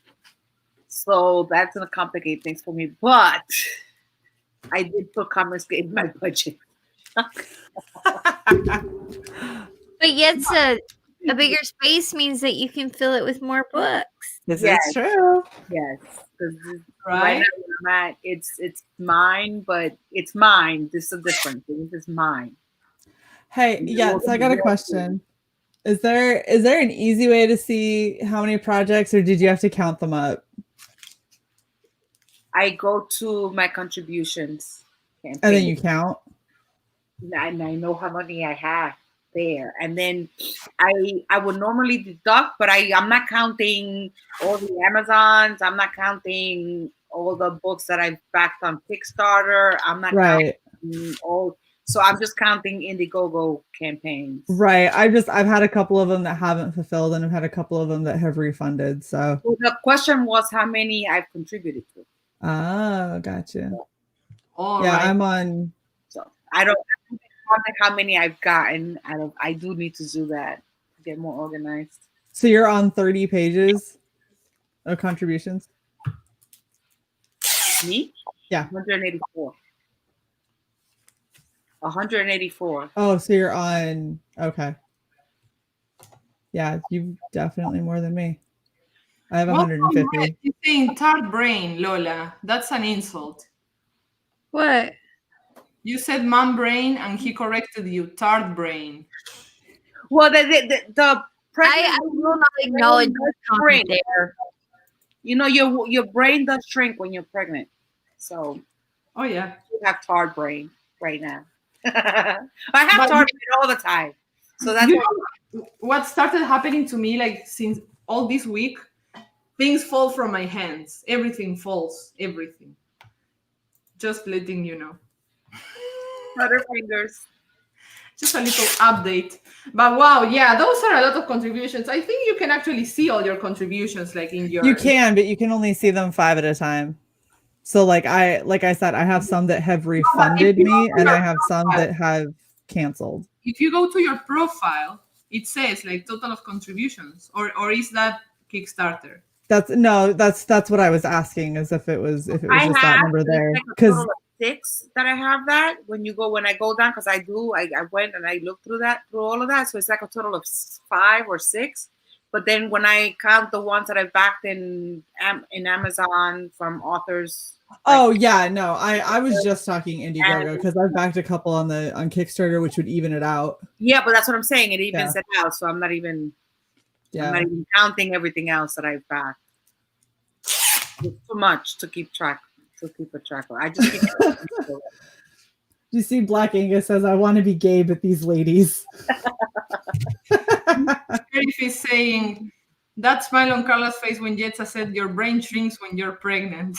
So that's gonna complicate things for me. But I did put Commerce in my budget. But yet a bigger space means that you can fill it with more books. This Yes. is true. Yes, because right Right? now where I'm at, it's mine, but it's mine. This is a different thing. This is mine. Hey, yeah, so I got a question. Is there an easy way to see how many projects, or did you have to count them up? I go to my contributions campaign, And then you count? and I know how many I have there, and then I would normally deduct, but I'm not counting all the Amazons. I'm not counting all the books that I've backed on Kickstarter. I'm not Right. counting all. So I'm just counting Indiegogo campaigns. Right. I've had a couple of them that haven't fulfilled, and I've had a couple of them that have refunded. So Well, the question was how many I've contributed to. oh, gotcha. All Yeah, right. I'm on. So I don't count how many I've gotten. I do need to do that to get more organized. So you're on 30 pages of contributions? Me? Yeah. 184. 184. Oh, so you're on. Okay. Yeah, you definitely more than me. I have Welcome, 150. Red. You're saying tart brain, Lola. That's an insult. What? You said mom brain, and he corrected you. Tart brain. Well, the I pregnant will not acknowledge brain this comment shrink. there. You know, your brain does shrink when you're pregnant. So Oh yeah. you have tard brain right now. I have But- tard brain all the time. So that's You what know what started happening to me, like since all this week, things fall from my hands. Everything falls. Everything. Just letting you know. Butterfingers. Just a little update. But wow, yeah, those are a lot of contributions. I think you can actually see all your contributions, like in your. You can, but you can only see them 5 at a time. So like I said, I have some that have refunded me, and I have some that have canceled. If you go to your profile, it says like total of contributions, or is that Kickstarter? That's what I was asking, is if it was just that number there. Like a Because total of 6 that I have that when I go down, because I went and I looked through all of that, so it's like a total of 5 or 6. But then when I count the ones that I backed in Amazon from authors, oh yeah, no, I was just talking Indiegogo, because I've backed a couple on Kickstarter, which would even it out. yeah, but that's what I'm saying. It evens Yeah. it out, so I'm not even Yeah. counting everything else that I've backed. It's too much to keep track of. I just keep You see, Black Angus says, "I want to be gay, but these ladies." Sheriff is saying that smile on Carla's face when Jetsa said your brain shrinks when you're pregnant.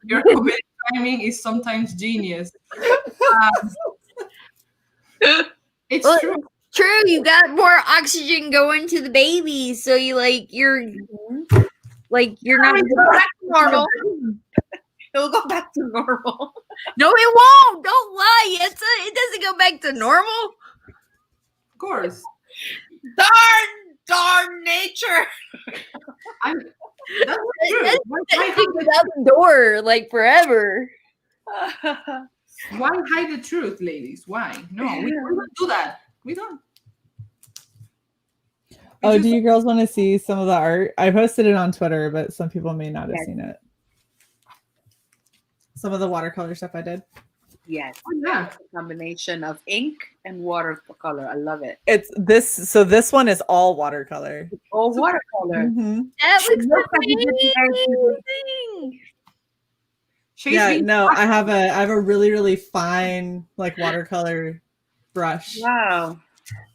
Your comedic timing is sometimes genius. It's Well, true. True, you got more oxygen going to the baby, so you're not It'll go back to normal. It'll go back to normal. No, it won't. Don't lie. It doesn't go back to normal. Of course. Darn nature. That's true. That thing was out the door like forever. Why hide the truth, ladies? Why? No, we don't do that. We don't. Oh, do you girls want to see some of the art? I posted it on Twitter, but some people may not have seen it. Some of the watercolor stuff I did. Yes. Oh, yeah. A combination of ink and watercolor. I love it. It's this. So this one is all watercolor. Oh, watercolor. Mhm. That looks Looks like you did the amazing. Yeah, no, I have a really, really fine like watercolor brush. Wow.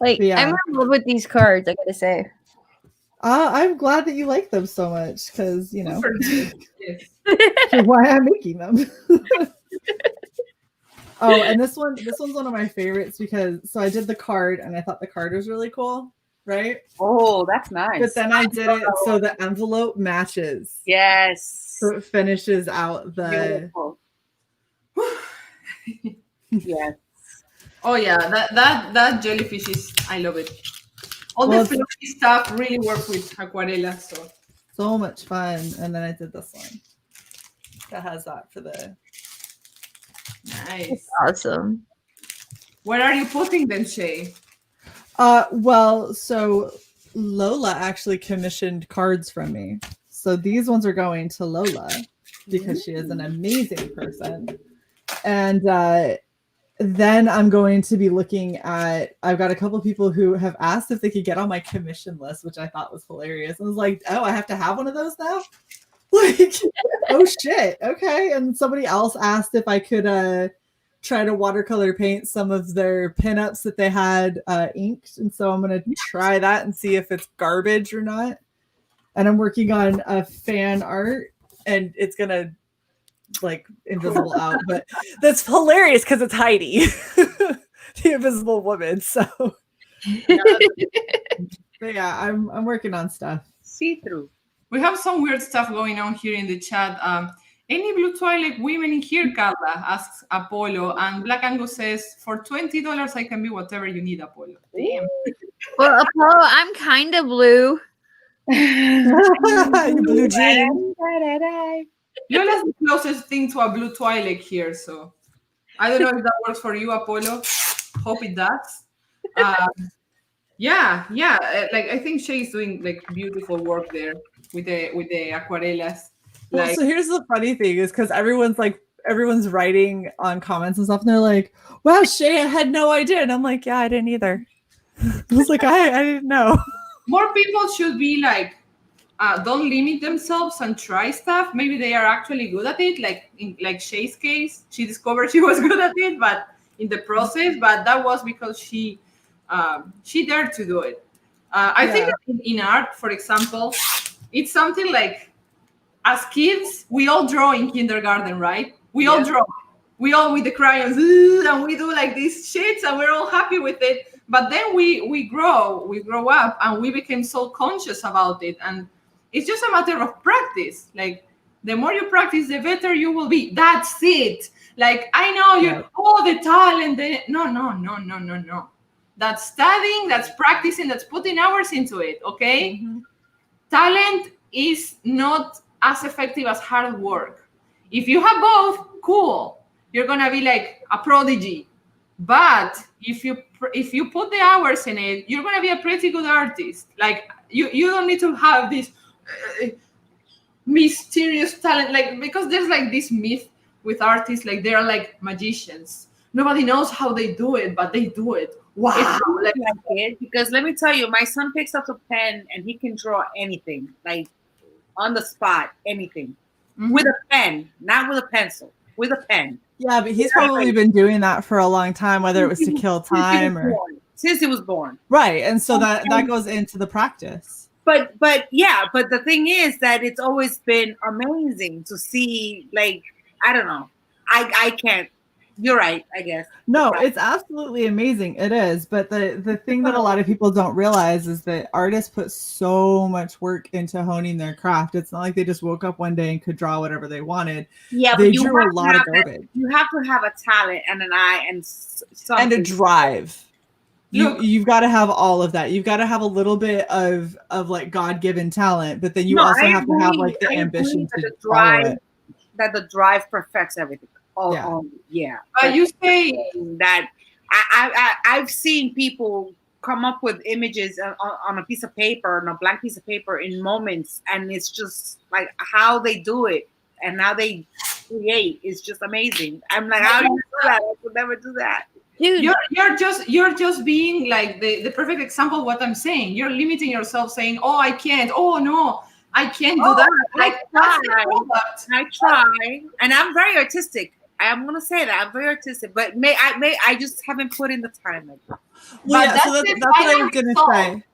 Like, Yeah. I'm in love with these cards, I gotta say. I'm glad that you like them so much, because you know Yes. why I'm making them. Oh, and this one's one of my favorites, because so I did the card and I thought the card was really cool, right? Oh, that's nice. But then I did it so the envelope matches. Yes. So it finishes out the. Beautiful. Yes. Oh yeah, that jellyfish is. I love it. All Well, the fluffy stuff really works with aquarela. So much fun. And then I did this one that has that for the. Nice. Awesome. Where are you putting them, Shay? Well, so Lola actually commissioned cards from me. So these ones are going to Lola because she is an amazing person. And then I'm going to be looking at, I've got a couple of people who have asked if they could get on my commission list, which I thought was hilarious. I was like, oh, I have to have one of those now? Like, oh shit, okay. And somebody else asked if I could try to watercolor paint some of their pinups that they had inked. And so I'm going to try that and see if it's garbage or not. And I'm working on a fan art, and it's going to like invisible out, but That's hilarious because it's Heidi, the Invisible Woman. So but yeah, I'm working on stuff. See through. We have some weird stuff going on here in the chat. Any Blue Twilight women in here, Carla? Asks Apollo. And Black Angus says, for $20, I can be whatever you need, Apollo. Damn. Well, Apollo, I'm kind of blue. Blue jean. Lola's the closest thing to a Blue Twilight here, so I don't know if that works for you, Apollo. Hope it does. Yeah. Like I think Shay's doing like beautiful work there with the aquarellas. Well, Like, so here's the funny thing is because everyone's writing on comments and stuff, and they're like, wow, Shay, I had no idea. And I'm like, yeah, I didn't either. I was like, I didn't know. more people should be like, don't limit themselves and try stuff. Maybe they are actually good at it. Like in like Shay's case, she discovered she was good at it, but in the process, but that was because she dared to do it. I think that in art, for example, it's something like, as kids, we all draw in kindergarten, right? We all draw. We all with the crayons, and we do like these shits, and we're all happy with it. But then we grow up, and we became so conscious about it. And it's just a matter of practice. Like, the more you practice, the better you will be. That's it. Like, I know you're all the talent. No. That's studying, that's practicing, that's putting hours into it, okay? Mm-hmm. Talent is not as effective as hard work. If you have both, cool. You're gonna be like a prodigy. But if you put the hours in it, you're gonna be a pretty good artist. Like you don't need to have this mysterious talent, like, because there's like this myth with artists, like they're like magicians. Nobody knows how they do it, but they do it. Wow. Like it, because let me tell you, my son picks up a pen and he can draw anything, like on the spot, anything. Mm-hmm. With a pen, not with a pencil, with a pen. Yeah, but he's probably been doing that for a long time, whether it was to kill time or since he was born. Right, and so that goes into the practice. But the thing is that it's always been amazing to see, like, I don't know. I can't. You're right, I guess. No, it's absolutely amazing. It is. But the thing that a lot of people don't realize is that artists put so much work into honing their craft. It's not like they just woke up one day and could draw whatever they wanted. Yeah, they but you drew a lot of garbage. You have to have a talent and an eye and something. And a drive. You've got to have all of that. You've got to have a little bit of like God-given talent, but then you also have to have like the ambition to follow it. That the drive perfects everything. Yeah. But you say that I've seen people come up with images on a piece of paper, on a blank piece of paper, in moments, and it's just like how they do it and how they create is just amazing. I'm like, how do you do that? I could never do that. Dude, you're just being like the perfect example of what I'm saying. You're limiting yourself, saying, "Oh, I can't. Oh no, I can't do that." Like, I try, and I'm very artistic. I'm gonna say that I'm very artistic, but I just haven't put in the time. Well, yeah, so that's what I was gonna say.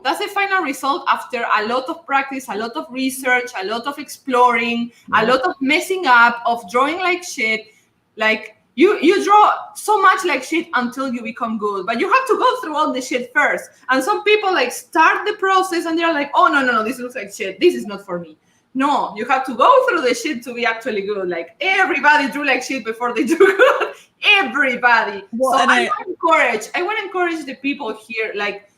That's the final result after a lot of practice, a lot of research, a lot of exploring, a lot of messing up, of drawing like shit. Like you draw so much like shit until you become good, but you have to go through all the shit first. And some people like start the process and they're like, oh no, this looks like shit. This is not for me. No, you have to go through the shit to be actually good. Like everybody drew like shit before they do good. Everybody. Well, so I want to encourage the people here, like,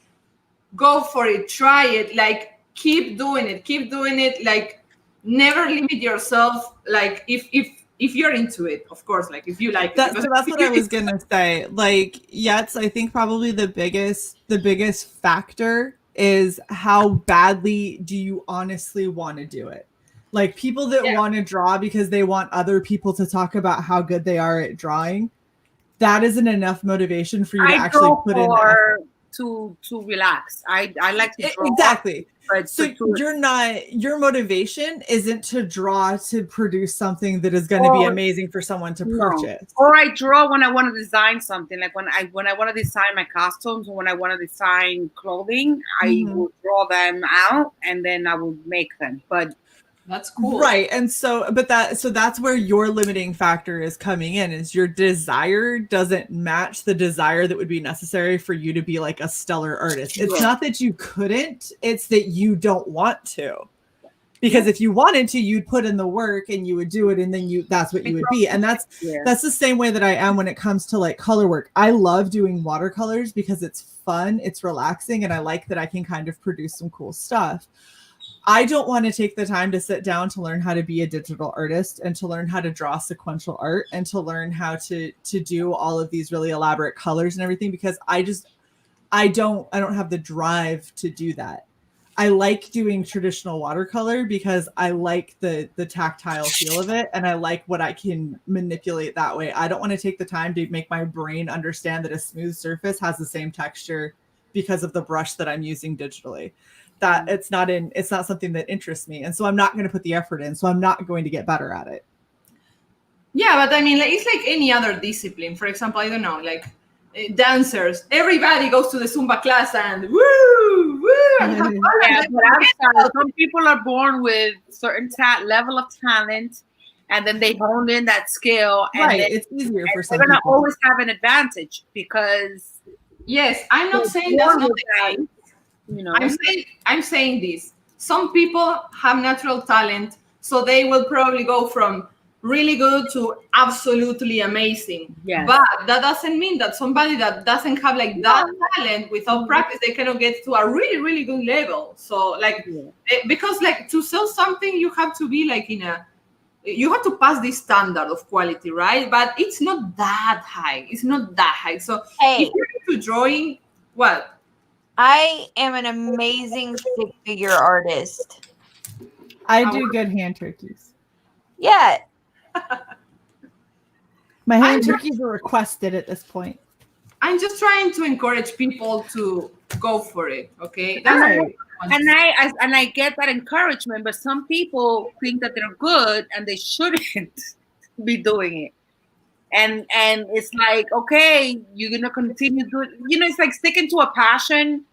go for it, try it, like keep doing it. Like never limit yourself. Like if if you're into it, of course, like if you like it. So Because that's what I was gonna say. Like, yes, I think probably the biggest factor is how badly do you honestly want to do it. Like people that Yeah. want to draw because they want other people to talk about how good they are at drawing, that isn't enough motivation for you to I actually go put in the effort. for to relax. I like to draw. Exactly. But So your motivation isn't to draw to produce something that is going to be amazing for someone to purchase. Or I draw when I want to design something, like when I want to design my costumes, or when I want to design clothing, I will draw them out and then I will make them. But that's cool. Right. And so that's where your limiting factor is coming in, is your desire doesn't match the desire that would be necessary for you to be like a stellar artist. It's not that you couldn't, it's that you don't want to. Because if you wanted to, you'd put in the work and you would do it, and then that's what you would be. And that's the same way that I am when it comes to like color work. I love doing watercolors because it's fun, it's relaxing, and I like that I can kind of produce some cool stuff. I don't want to take the time to sit down to learn how to be a digital artist and to learn how to draw sequential art and to learn how to do all of these really elaborate colors and everything, because I don't have the drive to do that. I like doing traditional watercolor because I like the tactile feel of it, and I like what I can manipulate that way. I don't want to take the time to make my brain understand that a smooth surface has the same texture because of the brush that I'm using digitally. That it's not something that interests me, and so I'm not going to put the effort in, so I'm not going to get better at it. Yeah, but I mean, like, it's like any other discipline. For example, I don't know, like dancers, everybody goes to the Zumba class and woo and have fun. Yeah, but I'm sorry, some people are born with certain level of talent, and then they hone in that skill, and Right, then, it's easier for some they're gonna people. always have an advantage because Yes, I'm not saying that's not the case. you know. I'm saying this. Some people have natural talent, so they will probably go from really good to absolutely amazing. Yes. But that doesn't mean that somebody that doesn't have like that talent, without practice, they cannot get to a really, really good level. So like, because like to sell something, you have to be like you have to pass this standard of quality, right? But it's not that high. It's not that high. So if you're into drawing, what? I am an amazing stick-figure artist. I do good hand turkeys. Yeah. My hand turkeys are requested at this point. I'm just trying to encourage people to go for it. Okay. Right. And I get that encouragement, but some people think that they're good and they shouldn't be doing it. And it's like, okay, you're gonna continue doing. It's like sticking to a passion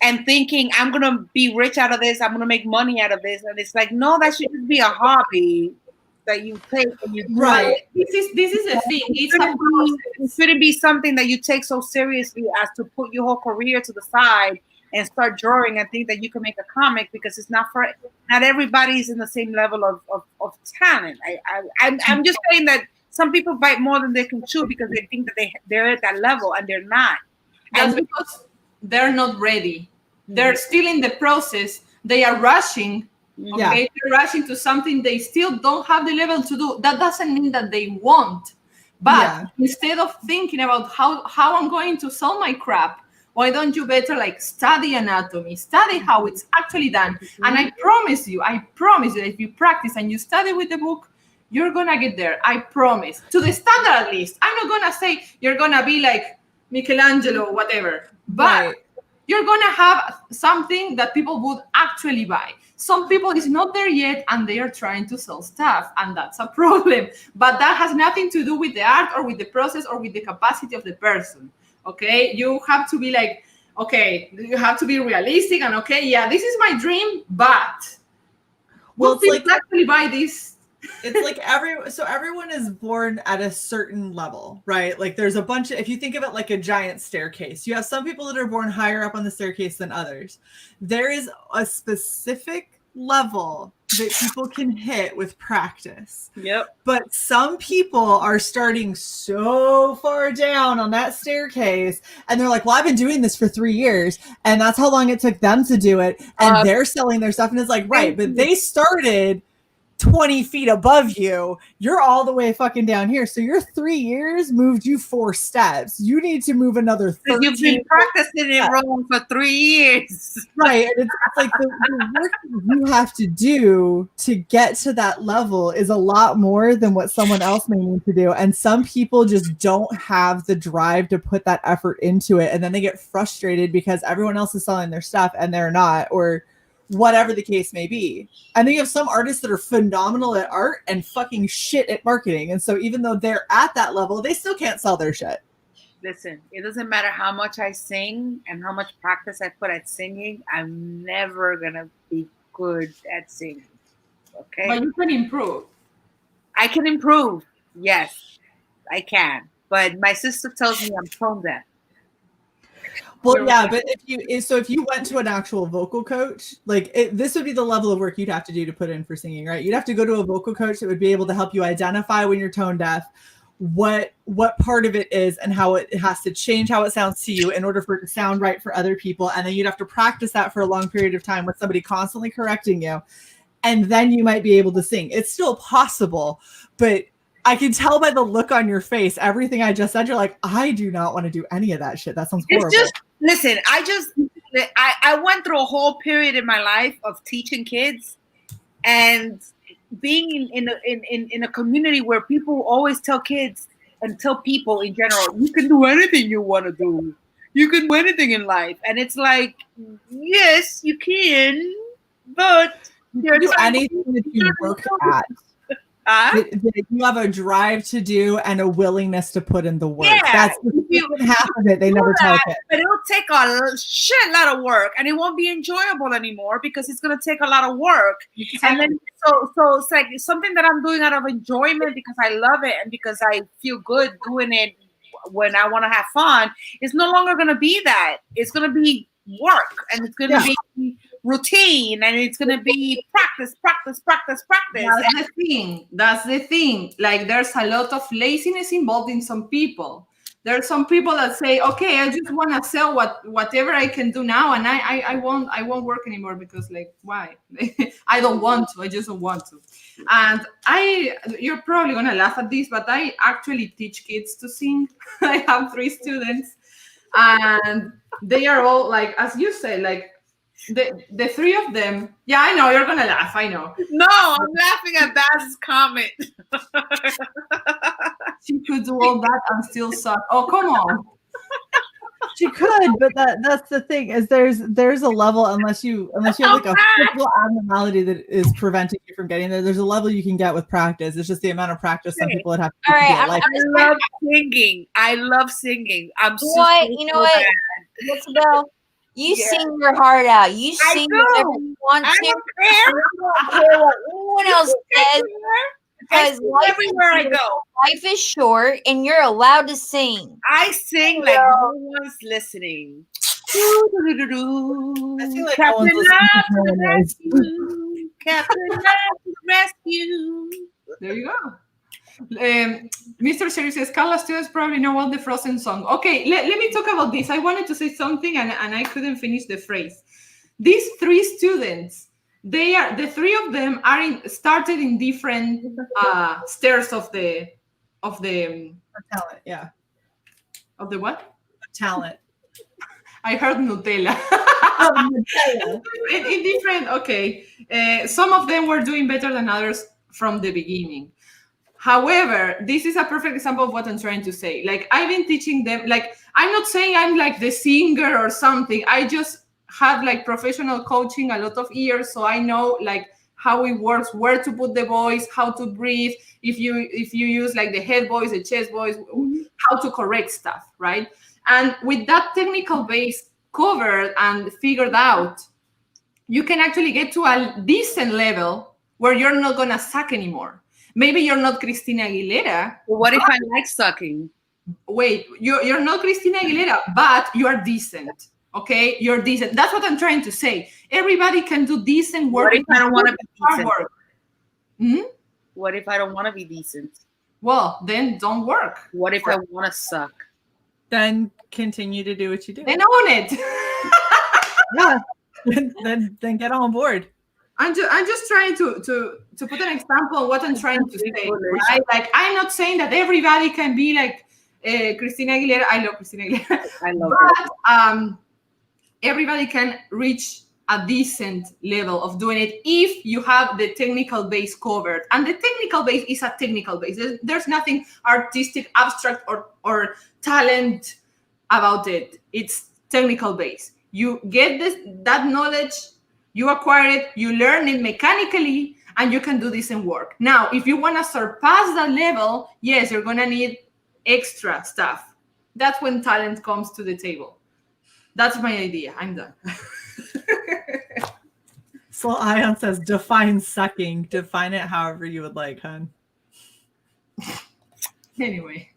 and thinking I'm gonna be rich out of this. I'm gonna make money out of this, and it's like, no, that should just be a hobby that you take and you do. Right. This is the thing. It shouldn't be something that you take so seriously as to put your whole career to the side and start drawing and think that you can make a comic, because it's not everybody's in the same level of talent. I'm just saying that some people bite more than they can chew because they think that they're at that level and they're not. That's because they're not ready. They're still in the process. They are rushing. Okay, they're rushing to something they still don't have the level to do. That doesn't mean that they won't. But instead of thinking about how I'm going to sell my crap, why don't you better like study anatomy, study how it's actually done. And I promise you that if you practice and you study with the book, you're gonna get there. I promise. To the standard at least. I'm not gonna say you're gonna be like Michelangelo or whatever, but you're gonna have something that people would actually buy. Some people is not there yet and they are trying to sell stuff, and that's a problem. But that has nothing to do with the art or with the process or with the capacity of the person. Okay, you have to be like, okay, you have to be realistic and this is my dream, but will people actually buy this? It's like everyone is born at a certain level, right? Like there's a bunch of, if you think of it like a giant staircase, you have some people that are born higher up on the staircase than others. There is a specific level that people can hit with practice. Yep. But some people are starting so far down on that staircase and they're like, well, I've been doing this for 3 years and that's how long it took them to do it. And they're selling their stuff. And it's like, right, but they started 20 feet above you. You're all the way fucking down here. So your 3 years moved you 4 steps. You need to move another 13. You've been practicing it wrong for 3 years. Right. And it's like the work that you have to do to get to that level is a lot more than what someone else may need to do. And some people just don't have the drive to put that effort into it. And then they get frustrated because everyone else is selling their stuff and they're not, or whatever the case may be. And then you have some artists that are phenomenal at art and fucking shit at marketing. And so even though they're at that level, they still can't sell their shit. Listen, it doesn't matter how much I sing and how much practice I put at singing. I'm never going to be good at singing. Okay? But you can improve. I can improve. Yes, I can. But my sister tells me I'm tone deaf. Well, yeah, but if you went to an actual vocal coach, like this would be the level of work you'd have to do to put in for singing, right? You'd have to go to a vocal coach that would be able to help you identify when you're tone deaf, what part of it is and how it has to change how it sounds to you in order for it to sound right for other people. And then you'd have to practice that for a long period of time with somebody constantly correcting you. And then you might be able to sing. It's still possible, but I can tell by the look on your face, everything I just said, you're like, I do not want to do any of that shit. That sounds horrible. It's just, listen, I went through a whole period in my life of teaching kids and being in a community where people always tell kids and tell people in general, you can do anything you want to do. You can do anything in life. And it's like, yes, you can, but you do anything that you work at. You have a drive to do and a willingness to put in the work. Yeah, that's half of it. They never tell kids. But it'll take a shit lot of work, and it won't be enjoyable anymore because it's gonna take a lot of work. And then so it's like something that I'm doing out of enjoyment because I love it and because I feel good doing it when I want to have fun. It's no longer gonna be that. It's gonna be work, and it's gonna be routine, and it's gonna be practice. That's the thing. Like, there's a lot of laziness involved in some people. There are some people that say, okay, I just want to sell whatever I can do now, and I won't work anymore because, like, why? I don't want to. I just don't want to. And you're probably gonna laugh at this, but I actually teach kids to sing. I have 3 students, and they are all, like, as you say, like, the 3 of them. Yeah, I know you're gonna laugh. I know. No, I'm laughing at Baz's comment. She could do all that and still suck. Oh, come on. She could, but that's the thing is there's a level unless you have like a physical abnormality that is preventing you from getting there. There's a level you can get with practice. It's just the amount of practice some people would have to All right, get. Like, I love singing. I love singing. I'm You know what? Isabel, you sing your heart out. You sing whatever you want to. I don't care. I don't care what anyone else says. Because everywhere I go, life is short, and you're allowed to sing. I sing like no one's listening. I feel like no one's listening to me. Captain Love to the rescue. There you go. Mr. Sherry says, Carla students probably know all the Frozen song. Okay, let me talk about this. I wanted to say something and I couldn't finish the phrase. These 3 students, the 3 of them are started in different stairs of the talent, yeah. Of the what? Talent. I heard Nutella. in different, okay. Some of them were doing better than others from the beginning. However, this is a perfect example of what I'm trying to say. Like, I've been teaching them, like, I'm not saying I'm like the singer or something. I just had like professional coaching a lot of years. So I know like how it works, where to put the voice, how to breathe. If you use like the head voice, the chest voice, how to correct stuff, right? And with that technical base covered and figured out, you can actually get to a decent level where you're not going to suck anymore. Maybe you're not Christina Aguilera. Well, what if I like sucking? Wait, you're not Christina Aguilera, but you are decent. Okay, you're decent. That's what I'm trying to say. Everybody can do decent work. What if I don't want to be decent? Work. What if I don't want to be decent? Well, then don't work. What if I want to suck? Then continue to do what you do. Then own it. Yeah. Then get on board. I'm just trying to put an example of what I'm trying to say, right? Like, I'm not saying that everybody can be like Christina Aguilera. I love Christina Aguilera. I love her. But everybody can reach a decent level of doing it if you have the technical base covered. And the technical base is a technical base. There's nothing artistic, abstract, or talent about it. It's technical base. You get that knowledge, you acquire it, you learn it mechanically, and you can do decent work. Now, if you want to surpass that level, yes, you're going to need extra stuff. That's when talent comes to the table. That's my idea. I'm done. So Ion says, define sucking. Define it however you would like, hun. Anyway.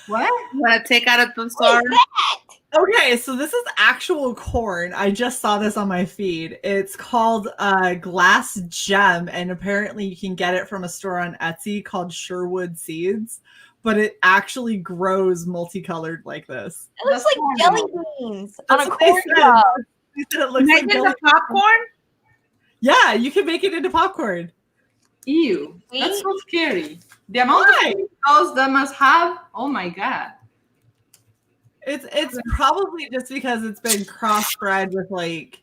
What? You want to take out a thesaurus? Okay, so this is actual corn. I just saw this on my feed. It's called glass gem, and apparently you can get it from a store on Etsy called Sherwood Seeds, but it actually grows multicolored like this. It looks like jelly beans on a That's what they corn said. cob. They said it looks Make like it jelly. the popcorn? Yeah, you can make it into popcorn. Ew. That's See? so scary. The amount Why? of chemicals that must have. Oh my God. It's probably just because it's been crossbred with like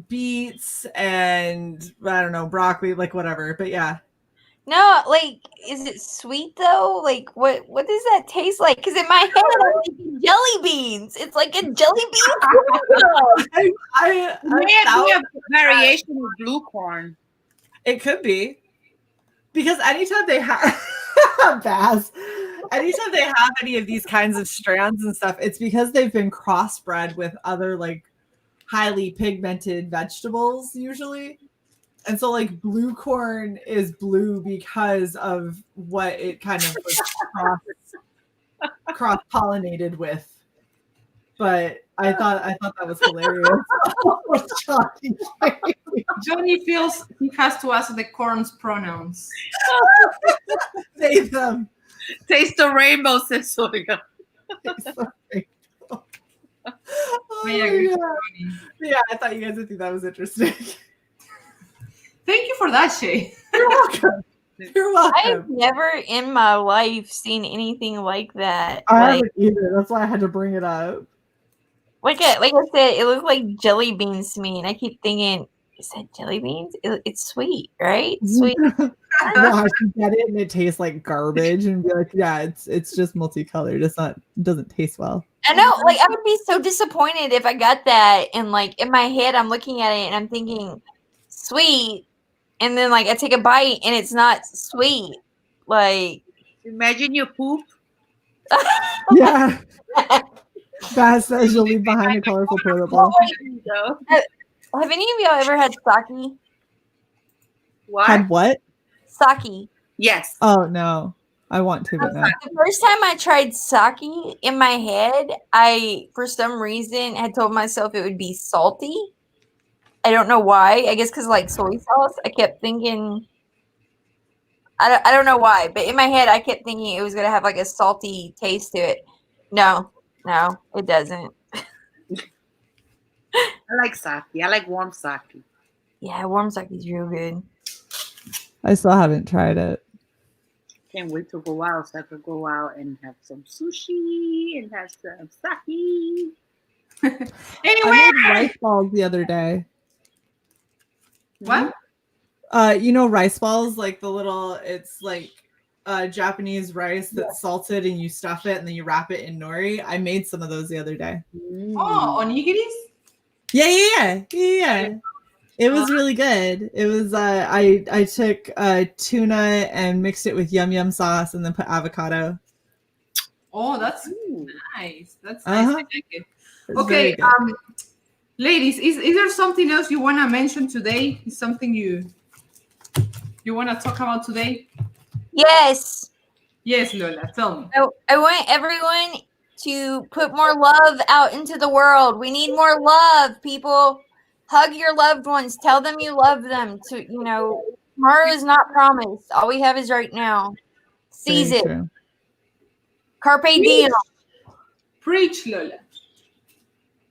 beets and I don't know, broccoli, like whatever. But yeah. No, like, is it sweet though? Like, what does that taste like? Because in my head, I'm thinking jelly beans. It's like a jelly bean corn cob. I Maybe a variation of blue corn. It could be. Because anytime they have Baz, anytime they have any of these kinds of strands and stuff, it's because they've been crossbred with other like highly pigmented vegetables usually. And so like blue corn is blue because of what it kind of was cross-pollinated with. But I thought that was hilarious. Johnny feels he has to ask the corn's pronouns. Say them. Taste the rainbow, says Sonia. Oh I my agree with God. Johnny. Yeah, I thought you guys would think that was interesting. Thank you for that, Shay. You're welcome. You're I've welcome. never in my life seen anything like that. I Like, haven't either. That's why I had to bring it up. like I said, it looked like jelly beans to me, and I keep thinking, is that jelly beans? It's sweet, right? Sweet. Watch you get it and it tastes like garbage and be like, yeah, it's just multicolored. It doesn't taste well. I know, like I would be so disappointed if I got that, and like in my head, I'm looking at it and I'm thinking, sweet, and then like I take a bite and it's not sweet. Like, Imagine you poop. Yeah. Baz says you'll leave behind a colorful toilet bowl. There you go. have any of y'all ever had sake? What? Had what? Sake. Yes. Oh no. I want to, but no. The first time I tried sake, in my head, I, for some reason, had told myself it would be salty. I don't know why. I guess because like soy sauce, I kept thinking. I don't know why, but in my head, I kept thinking it was gonna have like a salty taste to it. No, it doesn't. I like sake. I like warm sake. Yeah, warm sake is real good. I still haven't tried it. Can't wait to go out so I could go out and have some sushi and have some sake. Anyway, I made rice balls the other day. what? You know rice balls, like the little, it's like Japanese rice that's salted and you stuff it and then you wrap it in nori. I made some of those the other day. Oh, onigiris? Yeah. It was really good. It was I took tuna and mixed it with yum yum sauce and then put avocado. Oh, that's Ooh. nice. That's nice. I Uh-huh. like it. It was Okay, very good. ladies, is there something else you want to mention today? Is something you want to talk about today? Yes, Yes, Lola, tell me. I want everyone to put more love out into the world. We need more love, people. Hug your loved ones. Tell them you love them. Tomorrow is not promised. All we have is right now. Seize Very it. true. Carpe diem. Preach, Lola.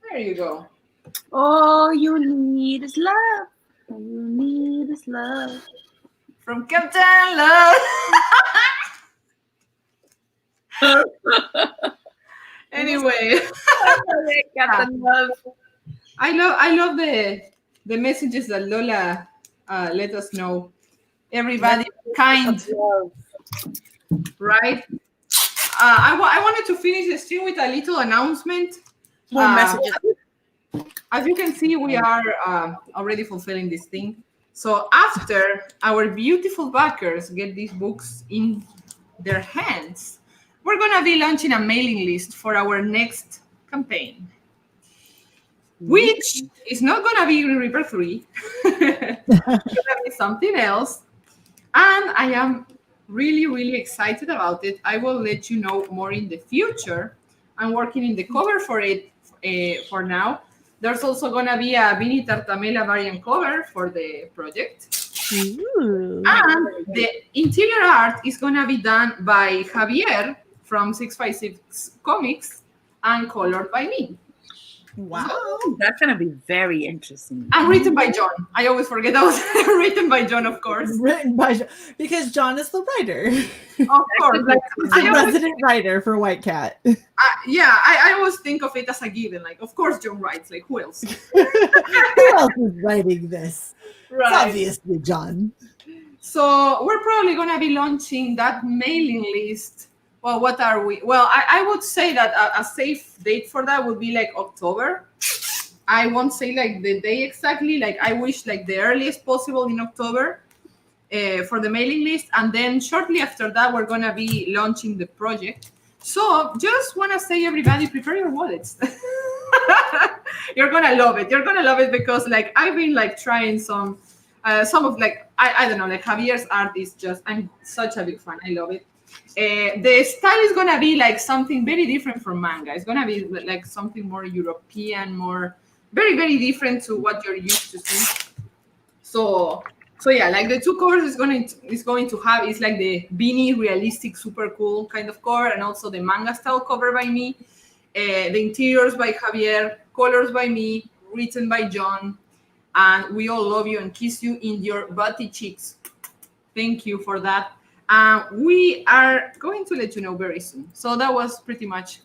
There you go. All you need is love. All you need is love. From Captain Love. Anyway, Captain Love. I love the messages that Lola let us know. Everybody kind, Love. right? I wanted to finish the stream with a little announcement. More messages. As you can see, we are already fulfilling this thing. So after our beautiful backers get these books in their hands, we're going to be launching a mailing list for our next campaign, which is not going to be Reaper 3. It's going to be something else. And I am really, really excited about it. I will let you know more in the future. I'm working in the cover for it for now. There's also going to be a Vinny Tartamela variant cover for the project. Ooh. And the interior art is going to be done by Javier from 656 Comics and colored by me. Wow. That's gonna be very interesting. And written by John. I always forget that was written by John, of course. Written by because John is the writer. Of course. Like, He's I the always, resident writer for White Cat. I always think of it as a given. Like, of course, John writes. Like, who else? Who else is writing this? It's Right. obviously John. So we're probably going to be launching that mailing list. Well, what are we? Well, I would say that a safe date for that would be like October. I won't say like the day exactly. Like I wish like the earliest possible in October for the mailing list. And then shortly after that, we're going to be launching the project. So just want to say, everybody, prepare your wallets. You're going to love it. You're going to love it because like I've been like trying some of like, I don't know, like Javier's art is just, I'm such a big fan. I love it. The style is gonna be like something very different from manga. It's gonna be like something more European, more very, very different to what you're used to see. So yeah, like the two covers is going to have is like the beanie realistic, super cool kind of cover, and also the manga style cover by me. The interiors by Javier, colors by me, written by John, and we all love you and kiss you in your butty cheeks. Thank you for that. We are going to let you know very soon. So that was pretty much.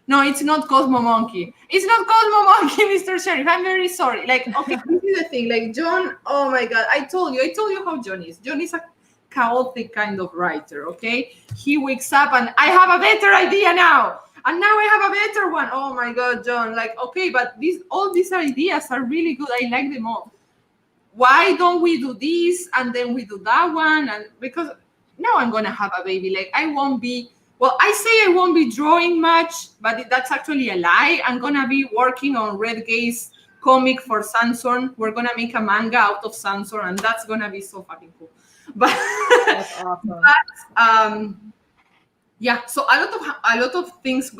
No, it's not Cosmo Monkey. It's not Cosmo Monkey, Mr. Sheriff. I'm very sorry. Like, okay, this is the thing. Like, John, oh my God, I told you how John is. John is a chaotic kind of writer, okay? He wakes up and I have a better idea now. And now I have a better one. Oh my God, John. Like, okay, but all these ideas are really good. I like them all. Why don't we do this and then we do that one? And because now I'm gonna have a baby. Like I won't be. Well, I say I won't be drawing much, but that's actually a lie. I'm gonna be working on Red Gaze comic for Sansorn. We're gonna make a manga out of Sansorn, and that's gonna be so fucking cool. But That's awesome. Yeah. So a lot of things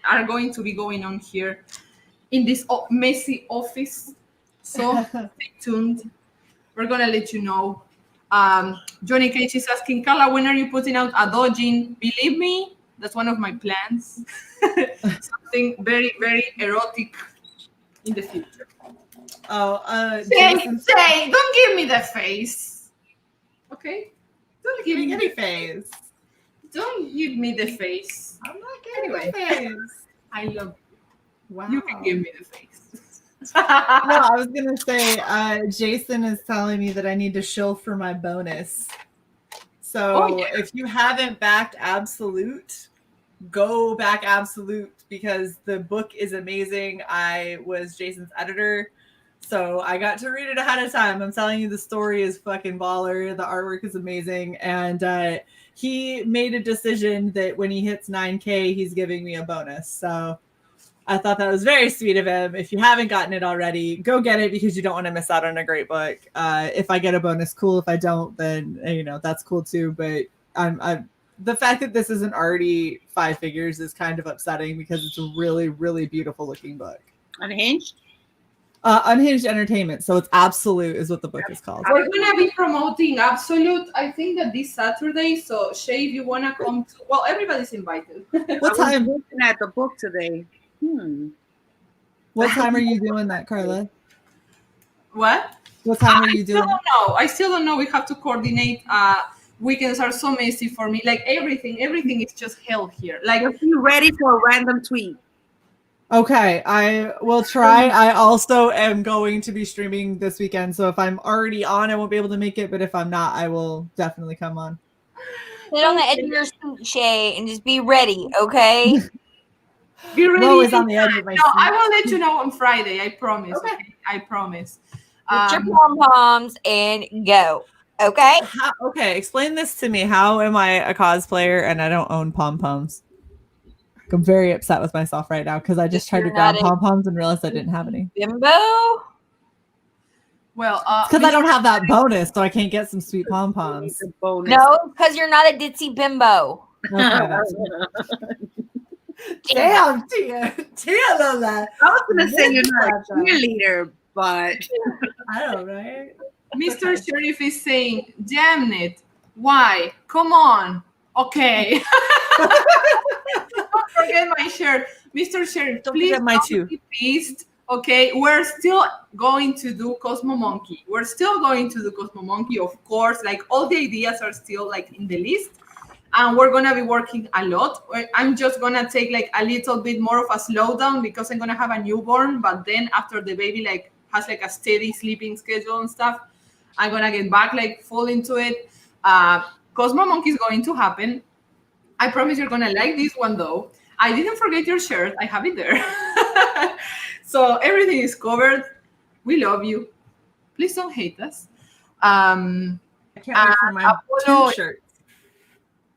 are going to be going on here in this messy office. So stay tuned. We're gonna let you know. Johnny Cage is asking, Carla, when are you putting out a dojin? Believe me, that's one of my plans. Something very, very erotic in the future. Say, don't give me the face. Okay? Don't give me any the face. Don't give me the face. I'm not getting Anyway. the face. I love Wow. you. Can give me the face. No, I was gonna say, Jason is telling me that I need to shill for my bonus. So if you haven't backed Absolute, go back Absolute because the book is amazing. I was Jason's editor, so I got to read it ahead of time. I'm telling you, the story is fucking baller. The artwork is amazing, and he made a decision that when he hits 9K, he's giving me a bonus. So I thought that was very sweet of him. If you haven't gotten it already, go get it because you don't want to miss out on a great book. If I get a bonus, cool. If I don't, then that's cool too. But I'm the fact that this isn't already 5 figures is kind of upsetting because it's a really, really beautiful looking book. Unhinged? Unhinged Entertainment. So it's Absolute is what the book is called. We're gonna be promoting Absolute. I think that this Saturday. So Shay, if you wanna come to, well, everybody's invited. What I was time? looking at the book today. What time are you doing that, Carla? What? What time are you I still doing? don't know. I still don't know. We have to coordinate. Weekends are so messy for me. Like everything is just hell here. Like Just be ready for a random tweet. Okay, I will try. I also am going to be streaming this weekend, so if I'm already on, I won't be able to make it. But if I'm not, I will definitely come on. Sit on the edge of your seat, Shay, and just be ready, okay? be ready. I'm always on the edge of my No, I seat. will let you know on Friday. I promise. Okay. Okay? I promise. Get your pom poms and go. Okay? Okay, explain this to me. How am I a cosplayer and I don't own pom poms? I'm very upset with myself right now because I just tried to You're grab not a- pom poms and realized I didn't have any. Bimbo? Well, Because I don't have that bonus, so I can't get some sweet pom poms. The bonus. No, because you're not a ditzy bimbo. Okay, that's damn, Tia, Lola. I was gonna say you're not a Gotcha. cheerleader, but I don't know, right? Mr. Sheriff is saying, damn it. Why? Come on. Okay. Don't forget my shirt. Mr. Sheriff, Don't please forget my don't too. be pissed. Okay, we're still going to do Cosmo Monkey. We're still going to do Cosmo Monkey, of course. Like all the ideas are still like in the list. And we're gonna be working a lot. I'm just gonna take like a little bit more of a slowdown because I'm gonna have a newborn. But then after the baby like has like a steady sleeping schedule and stuff, I'm gonna get back like full into it. Cosmo Monkey is going to happen. I promise you're gonna like this one though. I didn't forget your shirt. I have it there. So everything is covered. We love you. Please don't hate us. I can't wait for my Apollo- 2 shirts.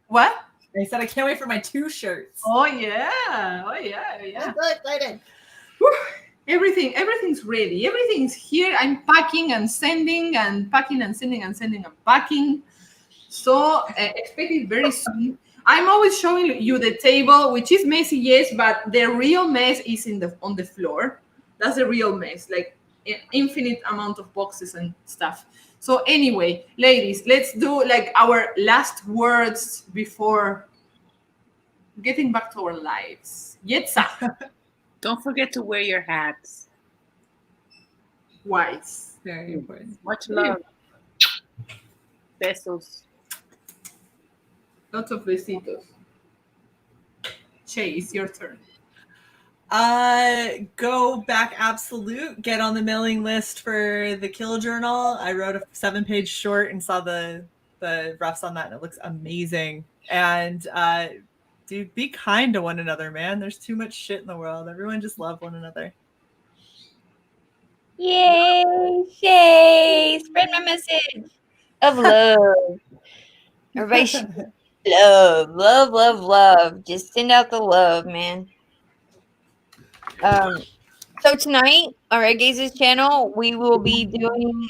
What? I said I can't wait for my 2 shirts. Oh yeah. Oh yeah. Yeah. I'm so excited. Everything's ready. Everything's here. I'm packing and sending and packing and sending and sending and packing. So expect it very soon. I'm always showing you the table, which is messy, yes, but the real mess is on the floor. That's the real mess, like infinite amount of boxes and stuff. So anyway, ladies, let's do like our last words before getting back to our lives. Yetsa. don't forget to wear your hats. Wise. Very important. Much love. Besos. Lots of besitos. Shay, it's your turn. Go back absolute, get on the mailing list for the Kill Journal. I wrote a 7-page short and saw the refs on that, and it looks amazing. And dude, be kind to one another, man. There's too much shit in the world. Everyone just love one another. Yay, Shay! Spread my message of love. Everybody should love. Just send out the love, man. So tonight on Red Gazes channel, we will be doing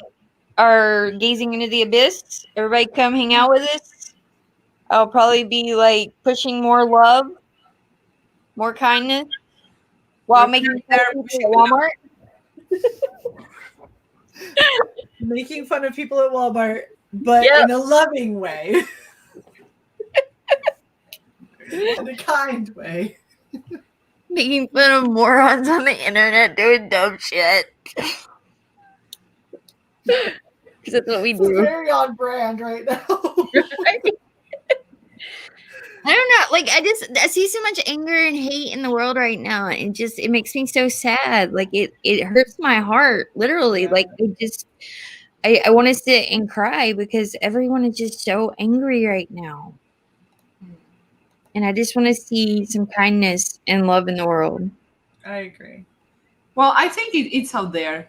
our Gazing into the Abyss. Everybody come hang out with us. I'll probably be like pushing more love, more kindness, while making fun of people at Walmart. Making fun of people at Walmart, but Yep. in a loving way. In a kind way. Making fun of morons on the internet doing dumb shit. Because that's what we It's do. very on brand right now. I don't know. Like I see so much anger and hate in the world right now, and it makes me so sad. Like it hurts my heart, literally. Yeah. Like I want to sit and cry because everyone is just so angry right now, and I just want to see some kindness and love in the world. I agree. Well, I think it's out there.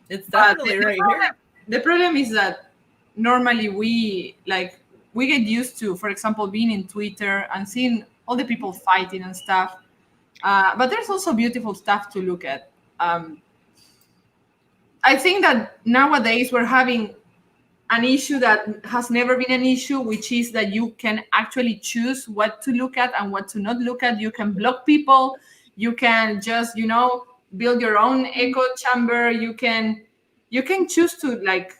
It's But definitely the right problem- here. The problem is that normally we get used to, for example, being in Twitter and seeing all the people fighting and stuff. But there's also beautiful stuff to look at. I think that nowadays we're having an issue that has never been an issue, which is that you can actually choose what to look at and what to not look at. You can block people. You can just, build your own echo chamber. You can choose to like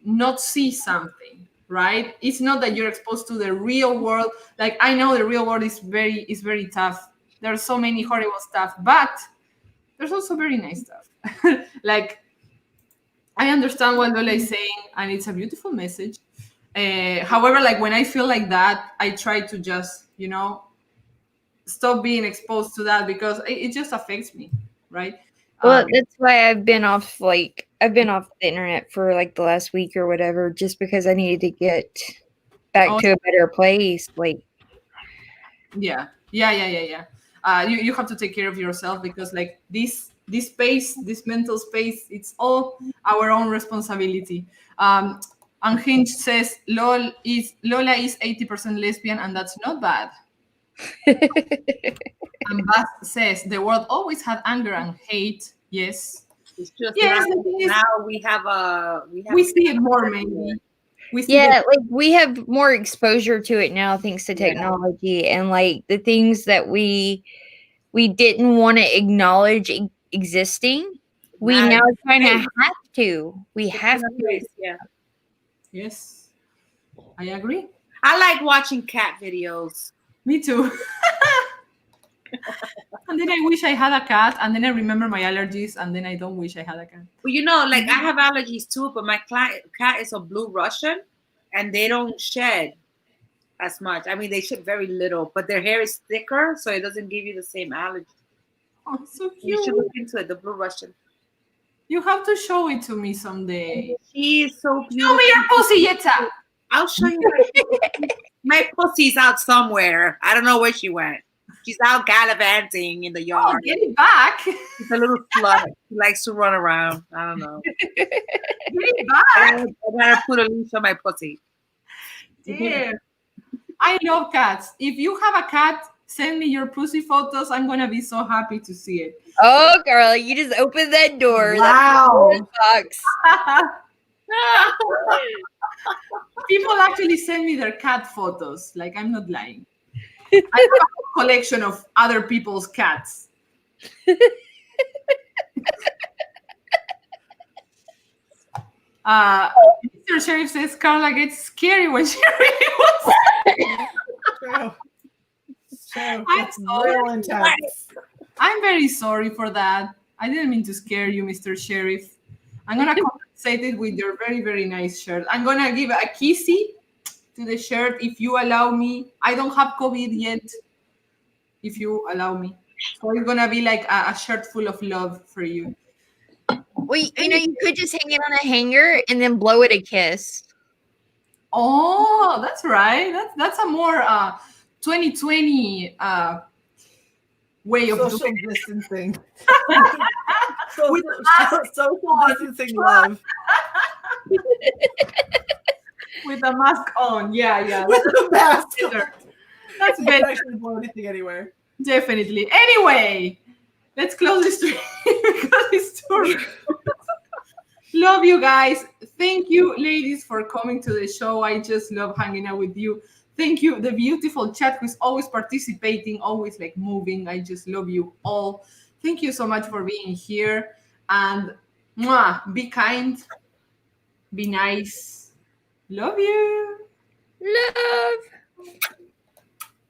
not see something, right? It's not that you're exposed to the real world. Like I know the real world is very tough. There's so many horrible stuff, but there's also very nice stuff. Like I understand what Lola is saying, and it's a beautiful message. However, like when I feel like that, I try to just, stop being exposed to that because it just affects me, right? Well, that's why I've been off the internet for like the last week or whatever, just because I needed to get back to a better place. Like, yeah. You have to take care of yourself because like this space, this mental space, it's all our own responsibility. Unhinged says Lola is 80% lesbian, and that's not bad. And Bas says the world always had anger and hate. Yes. It's just Yes, now, the thing is, now we have we see it more maybe. We see yeah, it. like we have more exposure to it now thanks to technology, and like the things that we didn't want to acknowledge existing, we now kind of have to. We have to. Yeah. Yes, I agree. I like watching cat videos. Me too. And then I wish I had a cat, and then I remember my allergies, and then I don't wish I had a cat. Well, like I have allergies too, but my cat is a blue Russian, and they don't shed as much. I mean, they shed very little, but their hair is thicker, so it doesn't give you the same allergy. Oh, so cute. You should look into it, the blue Russian. You have to show it to me someday. She is so beautiful. Show me your pussy, Yetta. I'll show you. My pussy's out somewhere. I don't know where she went. She's out gallivanting in the yard. Oh, get it back. She's a little slut. She likes to run around. I don't know. Get it back. I gotta put a leash on my pussy. Damn. I love cats. If you have a cat, send me your pussy photos. I'm gonna be so happy to see it. Oh, girl, you just opened that door. Wow. That box. People actually send me their cat photos. Like, I'm not lying. I have a collection of other people's cats. Mr. Sheriff says Carla gets scary when she really wants. Real intense. I'm very sorry for that. I didn't mean to scare you, Mr. Sheriff. I'm gonna compensate it with your very, very nice shirt. I'm gonna give a kissy to the shirt if you allow me. I don't have COVID yet. If you allow me. So it's gonna be like a shirt full of love for you. Well, you could just hang it on a hanger and then blow it a kiss. Oh, that's right. That's a more 2020 way of Social doing it. distancing. With social distancing love. With a mask on. Yeah. With a mask. That's You better. can't actually blow anything anywhere. Definitely. Anyway, let's close this stream because it's too Love you guys. Thank you, ladies, for coming to the show. I just love hanging out with you. Thank you, the beautiful chat who's always participating, always like moving. I just love you all. Thank you so much for being here. And be kind, be nice. Love you. Love.